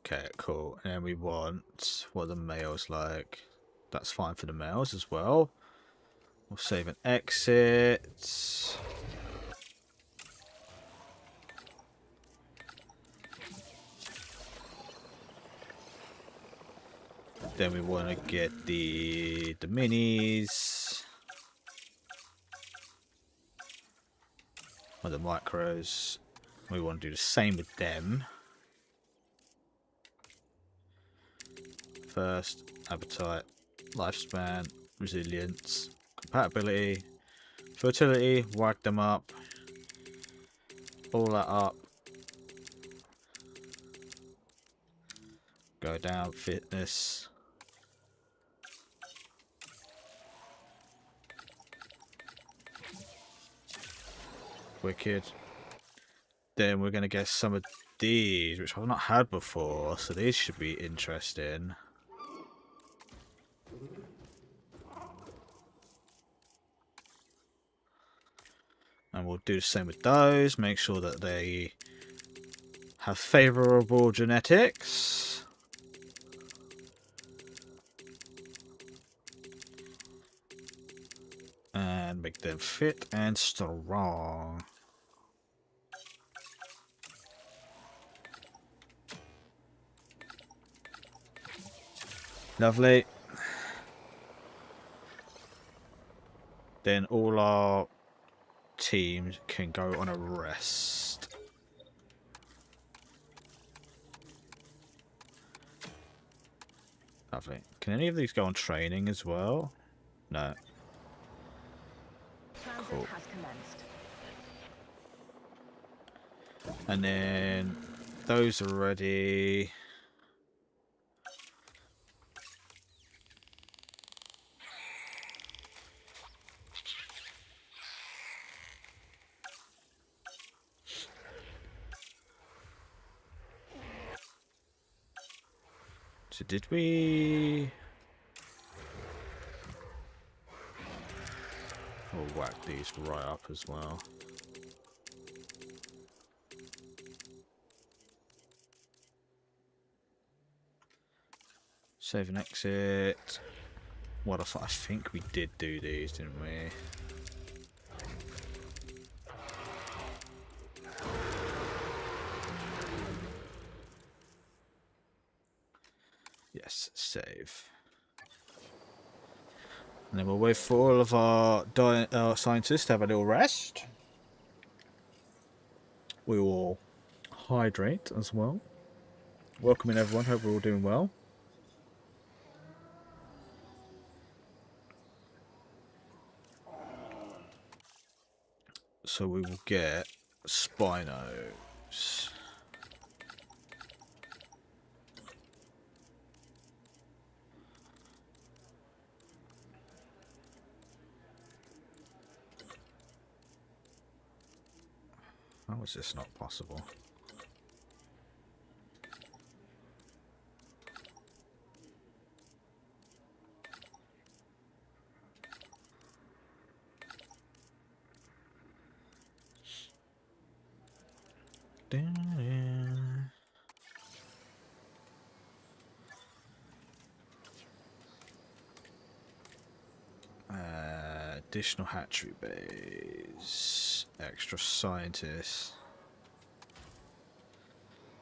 Okay, cool. And then we want what the males like. That's fine for the males as well. We'll save and exit. Then we want to get the minis. Or the micros. We want to do the same with them. First, appetite, lifespan, resilience, compatibility, fertility, whack them up. All that up. Go down, fitness. Wicked. Then we're going to get some of these, which I've not had before, so these should be interesting. And we'll do the same with those, make sure that they have favourable genetics. And make them fit and strong. Lovely. Then all our teams can go on a rest. Lovely. Can any of these go on training as well? No. Transit Cool. has commenced. And then those are ready. So did we... We'll whack these right up as well. Save and exit. What I think we did do these, didn't we? Yes, save. And then we'll wait for all of our scientists to have a little rest. We will hydrate as well. Welcoming everyone, hope we're all doing well. So we will get Spinos. How is this not possible? Additional hatchery bays, extra scientists.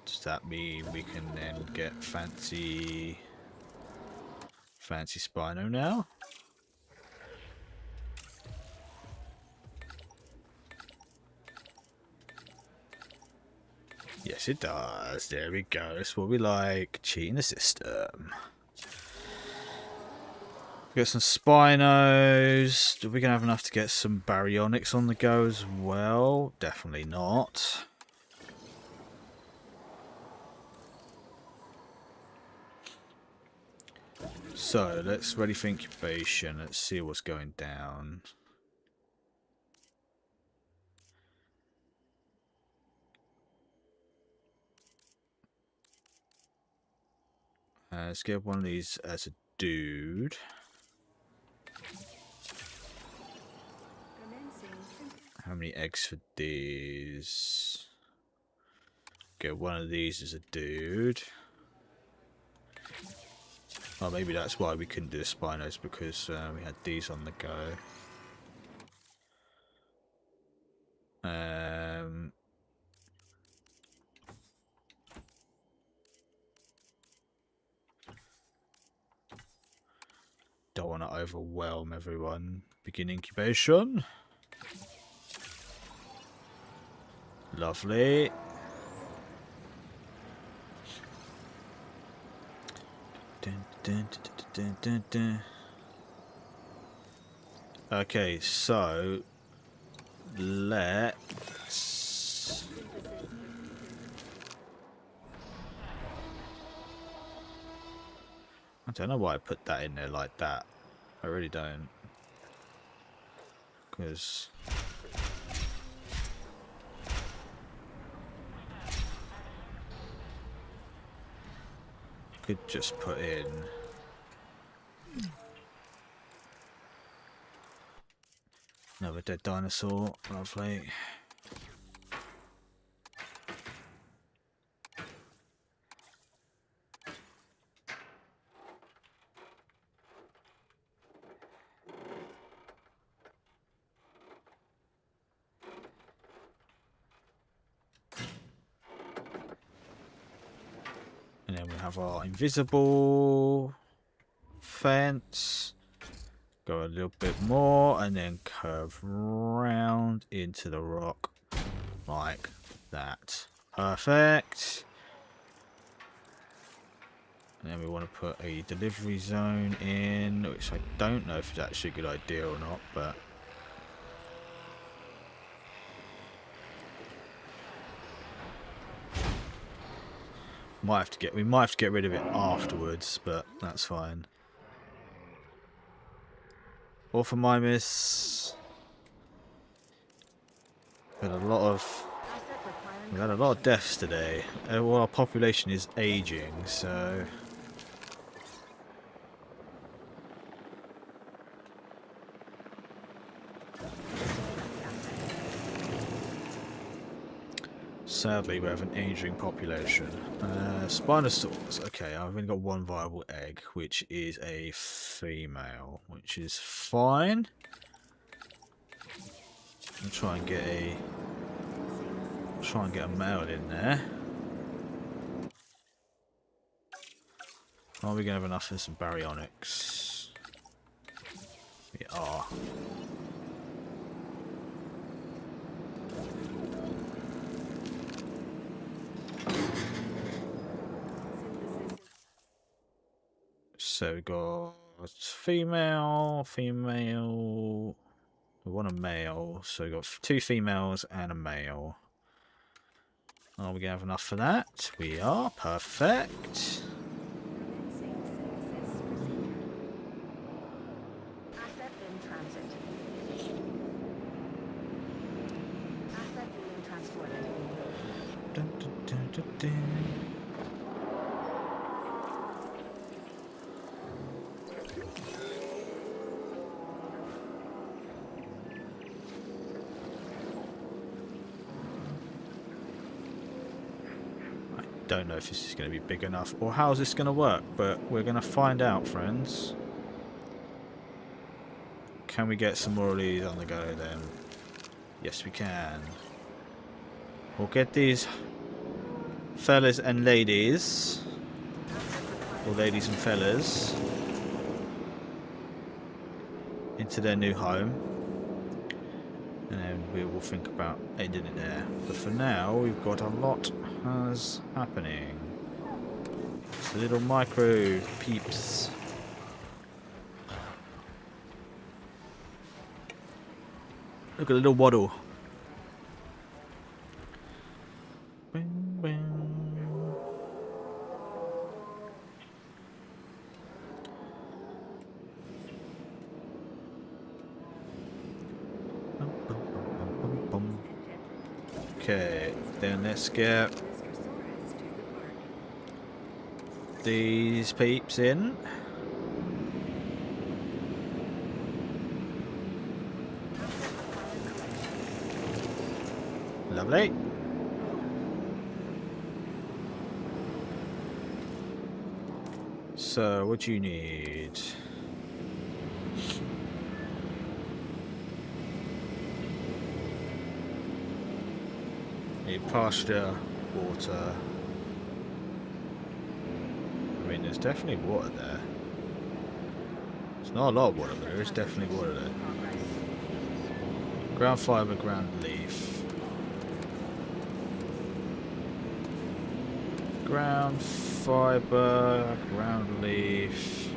Does that mean we can then get fancy Spino now? Yes, it does. There we go. That's what we like. Cheating the system. Get some Spinos. Are we going to have enough to get some baryonics on the go as well? Definitely not. So, let's ready for incubation. Let's see what's going down. Let's get one of these as a dude. How many eggs for these? Get one of these as a dude. Oh, maybe that's why we couldn't do the Spinos, because we had these on the go. Don't want to overwhelm everyone. Begin incubation. Lovely. Dun, dun, dun, dun, dun, dun. Okay, so let's I don't know why I put that in there like that. I really don't. Because could just put in another dead dinosaur. Lovely. And then we have our invisible fence. Go a little bit more and then curve round into the rock like that. Perfect. And then we want to put a delivery zone in, which I don't know if it's actually a good idea or not, but we might have to get rid of it afterwards, but that's fine. Orthomimus. We've had a lot of deaths today. Well, our population is aging, so sadly we have an aging population. Spinosaurs. Okay, I've only got one viable egg, which is a female, which is fine. I'll try and get a male in there. Are we gonna have enough for some baryonics? We are. So we got female. We want a male, so we got 2 females and a male. Are we gonna have enough for that? We are. Perfect. Asset in transit. Asset being transported. Dun, dun, dun, dun, dun. Don't know if this is going to be big enough or how is this going to work, but we're going to find out, friends. Can we get some more of these on the go then? Yes, we can. We'll get these fellas and ladies, or ladies and fellas, into their new home, and then we will think about ending it there. But for now, we've got a lot as happening. It's little micro peeps. Look at the little waddle. Bing, bing. Bum, bum, bum, bum, bum, bum. Okay, then let's get these peeps in. Lovely. So, what do you need? Need pasture, water. I mean, there's definitely water there. It's not a lot of water, but there is definitely water there. Ground fibre, ground leaf. Ground fibre, ground leaf.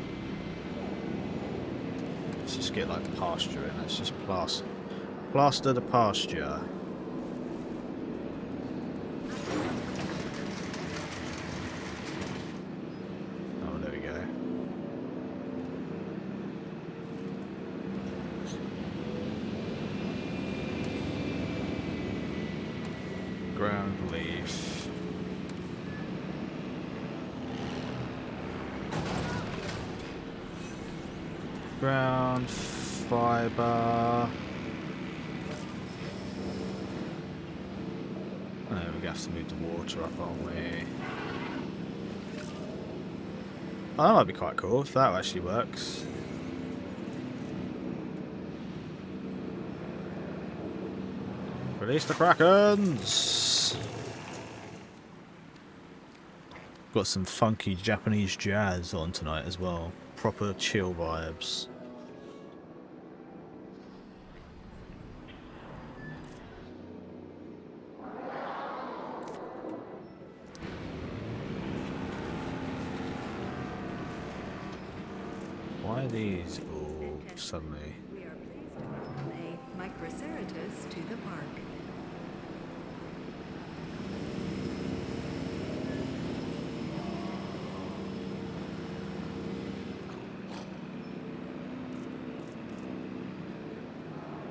Let's just get like pasture in. Let's just plaster the pasture. Oh, there we go. Ground leaf. Ground fibre. Oh, we have to move the water up, aren't we? Oh, that might be quite cool if that actually works. Release the Krakens! Got some funky Japanese jazz on tonight as well. Proper chill vibes. Why are these all suddenly? We are pleased to welcome a Microceratus to the park.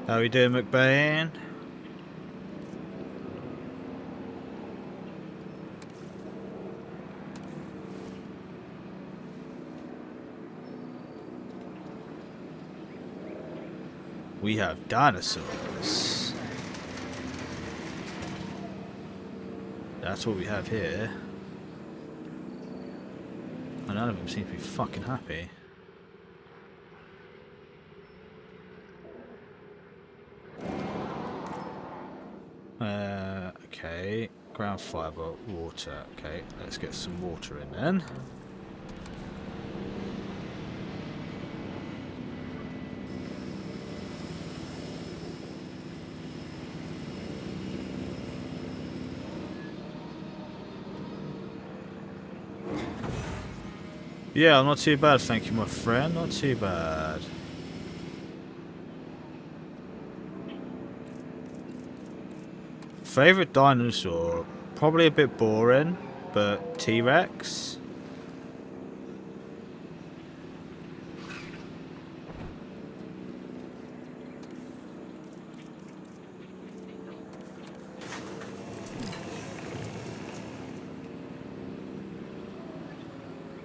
How we doing, McBain? We have dinosaurs. That's what we have here. And none of them seem to be fucking happy. Okay. Ground fibre, water. Okay, let's get some water in then. Yeah, I'm not too bad, thank you, my friend. Not too bad. Favorite dinosaur? Probably a bit boring, but T-Rex.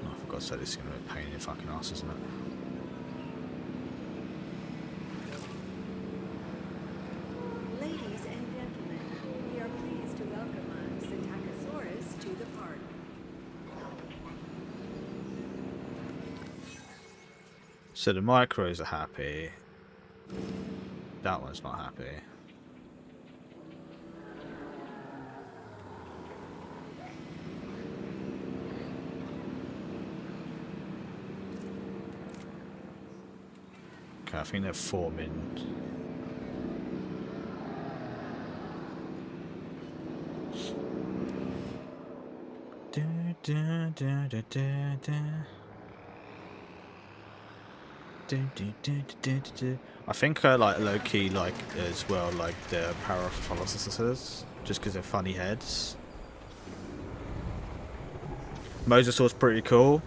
Oh, for God's sake, this is going to be a pain in the fucking ass, isn't it? Ladies and gentlemen, we are pleased to welcome a Psittacosaurus to the park. So the micros are happy. That one's not happy. Okay, I think they're forming. Da, da, da, da, da, da. I think I like low key like as well like the paraphilosopers just because they're funny heads. Mosasaur's pretty cool.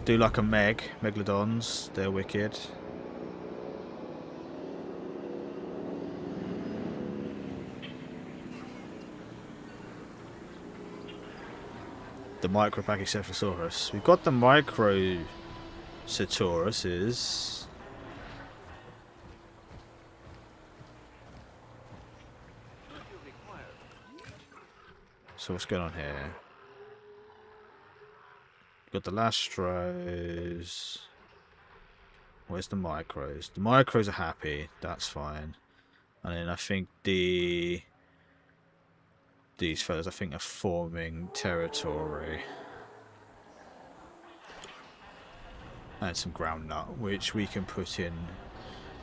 Do like a megalodons. They're wicked. The Micropachycephalosaurus. We've got the Microsauruses. So what's going on here? Got the Lastros. Where's the Micros? The Micros are happy. That's fine. And then I think these fellas, I think, are forming territory. And some ground nut, which we can put in.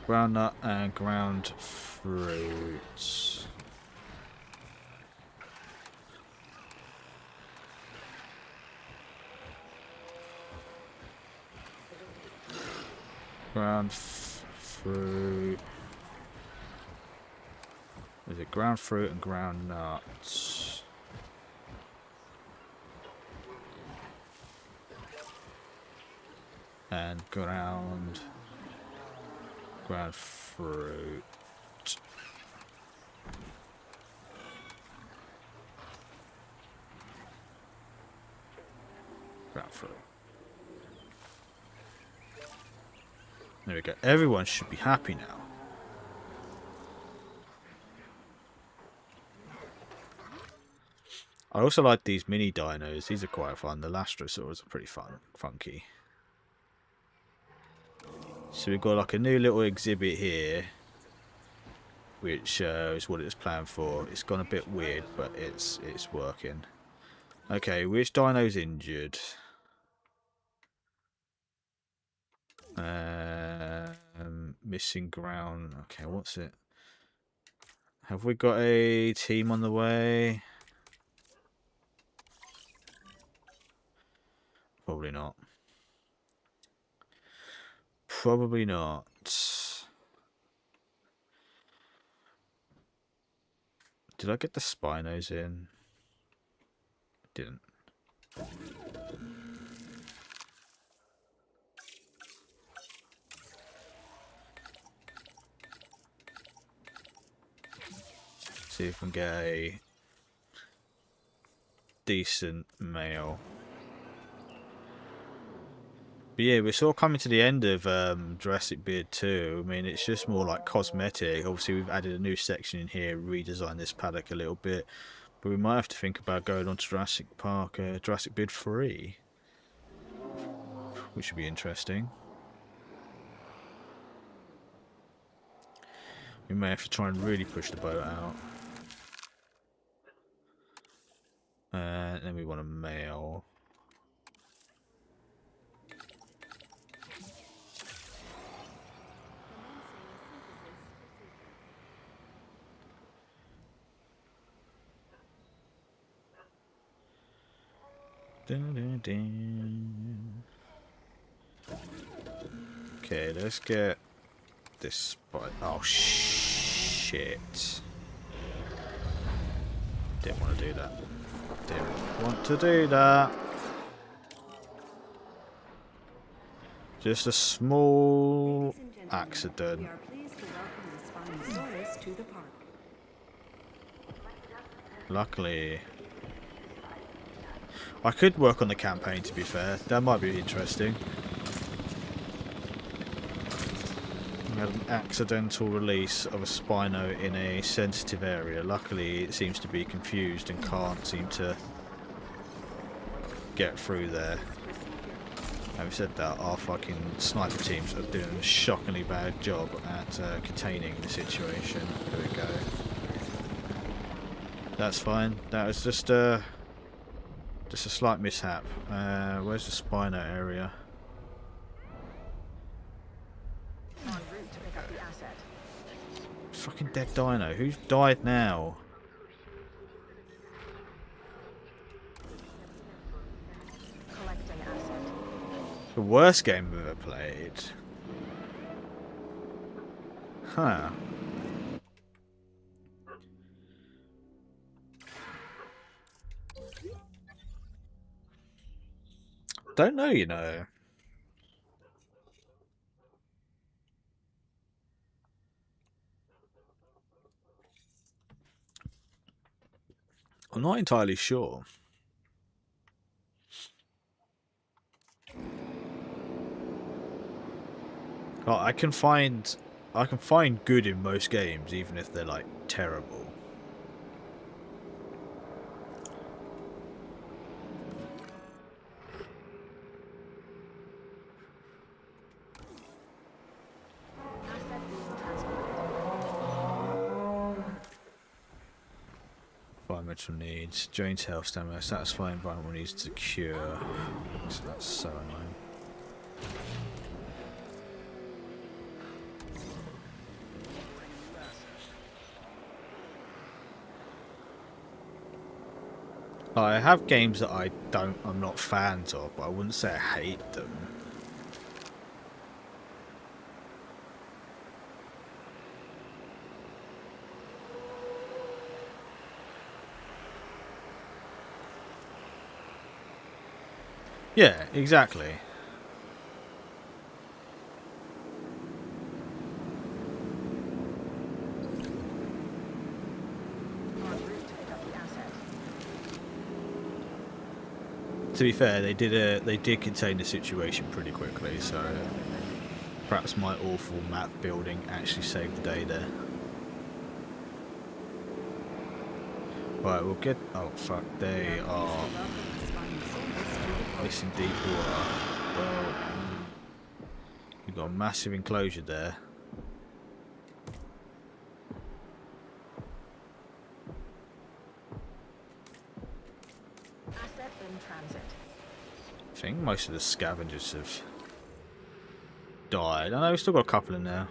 Ground nut and ground fruits. Ground fruit. Is it ground fruit and ground nuts? And ground fruit. Ground fruit. There we go. Everyone should be happy now. I also like these mini dinos. These are quite fun. The Lastrosaurs are pretty funky. So we've got like a new little exhibit here, which is what it was planned for. It's gone a bit weird, but it's working. Okay, which dino's injured? Missing ground. Okay, what's it? Have we got a team on the way? Probably not. Probably not. Did I get the Spinos in? Didn't. See if we can get a decent male. But yeah, we're sort of coming to the end of Jurassic Beard 2. I mean, it's just more like cosmetic. Obviously, we've added a new section in here, redesigned this paddock a little bit. But we might have to think about going on to Jurassic Beard 3. Which would be interesting. We may have to try and really push the boat out. And then we want a male. Dun, dun, dun. Okay, let's get this spot. Oh shit! Didn't want to do that. Didn't want to do that. Just a small Ladies and gentlemen, accident. We are pleased to welcome the Spinosaurus to the park. Luckily, I could work on the campaign, to be fair. That might be interesting. We had an accidental release of a Spino in a sensitive area. Luckily, it seems to be confused and can't seem to get through there. Having said that, our fucking sniper teams are doing a shockingly bad job at containing the situation. There we go. That's fine. That was just a slight mishap. Where's the Spino area? En route to pick up the asset. Fucking dead dino. Who's died now? Collecting asset. The worst game I've ever played. Huh. Don't know, you know. I'm not entirely sure. Oh, I can find good in most games, even if they're like terrible. Asset being transported. Environmental needs, joint health stamina, satisfy environmental needs to cure. So that's so annoying. I have games that I'm not fans of, but I wouldn't say I hate them. Yeah, exactly. En route to pick up the asset. To be fair, they did contain the situation pretty quickly, so perhaps my awful map building actually saved the day there. Right, we'll get. Oh fuck, they are. It's in deep water. Well, you've got a massive enclosure there. Asset in transit. I think most of the scavengers have died. I know we've still got a couple in there.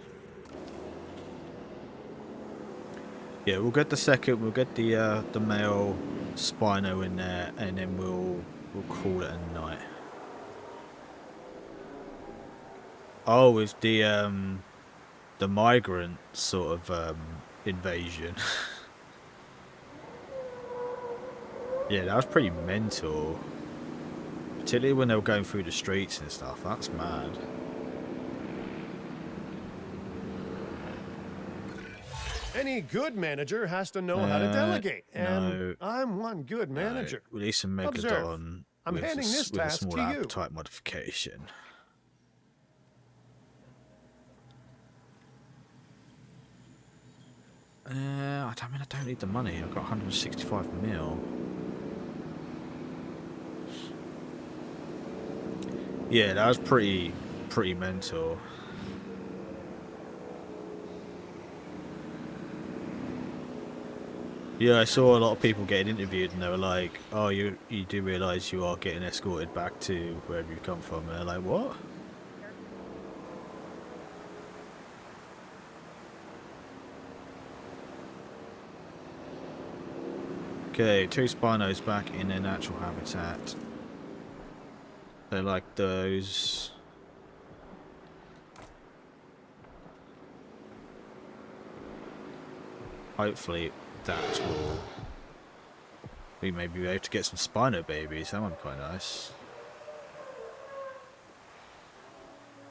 Yeah, we'll get the second. We'll get the male Spino in there, and then we'll call it a night. Oh, with the migrant sort of invasion. Yeah, that was pretty mental. Particularly when they were going through the streets and stuff. That's mad. Any good manager has to know how to delegate, and no. I'm one good manager. No, release a Megalodon Observe. I'm with, handing this with a task small to you. appetite modification. I don't need the money. I've got 165 mil. Yeah, that was pretty mental. Yeah, I saw a lot of people getting interviewed, and they were like, "Oh, you do realise you are getting escorted back to wherever you come from?" And they're like, "What?" Okay, 2 Spinos back in their natural habitat. They're like those. Hopefully that will. We may be able to get some Spino babies. That might be quite nice.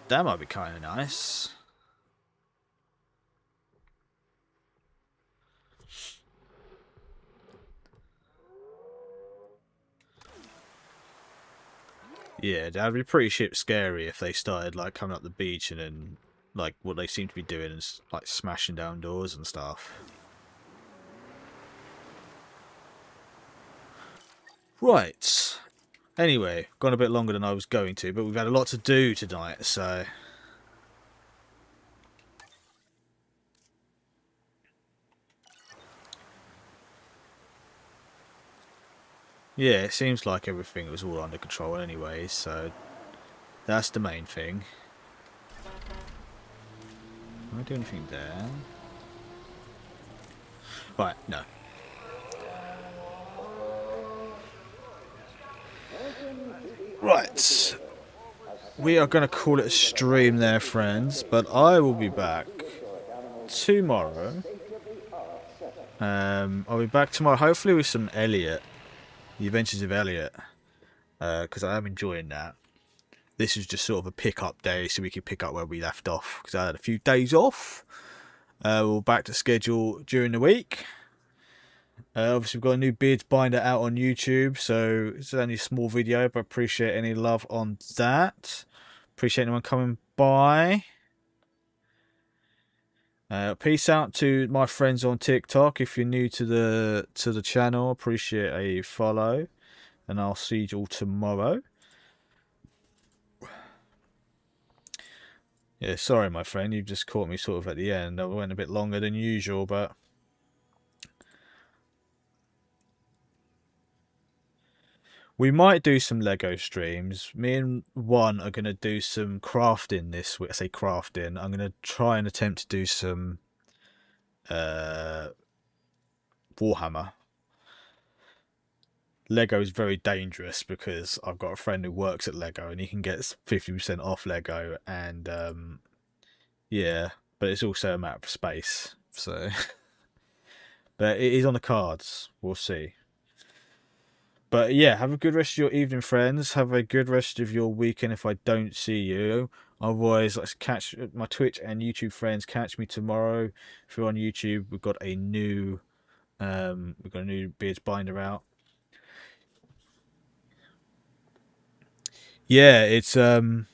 That might be kind of nice. Yeah, that'd be pretty shit scary if they started like coming up the beach and then like what they seem to be doing is like smashing down doors and stuff. Right. Anyway, gone a bit longer than I was going to, but we've had a lot to do tonight, so yeah, it seems like everything was all under control anyway, so that's the main thing. Can I do anything there? Right, no. Right. we are going to call it a stream there, friends. But I will be back tomorrow. I'll be back tomorrow, hopefully with some Elliot. The Adventures of Elliot. Because I am enjoying that. This is just sort of a pick-up day, so we can pick up where we left off. Because I had a few days off. We're back to schedule during the week. Obviously, we've got a new Beards Binder out on YouTube, so it's only a small video, but appreciate any love on that. Appreciate anyone coming by. Peace out to my friends on TikTok. If you're new to the channel, appreciate a follow, and I'll see you all tomorrow. Yeah, sorry, my friend, you've just caught me sort of at the end. I went a bit longer than usual, but we might do some Lego streams. Me and one are going to do some crafting this week. I say crafting. I'm going to try and attempt to do some Warhammer. Lego is very dangerous because I've got a friend who works at Lego and he can get 50% off Lego, and yeah, but it's also a matter of space. So, but it is on the cards. We'll see. But yeah, have a good rest of your evening, friends. Have a good rest of your weekend if I don't see you. Otherwise, let's catch my Twitch and YouTube friends. Catch me tomorrow. If you're on YouTube, we've got a new Beards Binder out. Yeah, it's I'm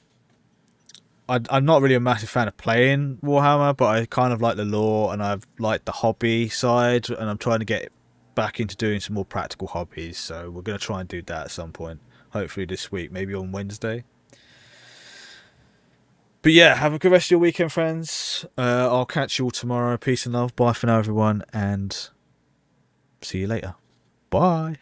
not really a massive fan of playing Warhammer, but I kind of like the lore and I've liked the hobby side, and I'm trying to get back into doing some more practical hobbies, so we're going to try and do that at some point, hopefully this week, maybe on Wednesday. But yeah, have a good rest of your weekend, friends. I'll catch you all tomorrow. Peace and love. Bye for now, everyone, and see you later. Bye.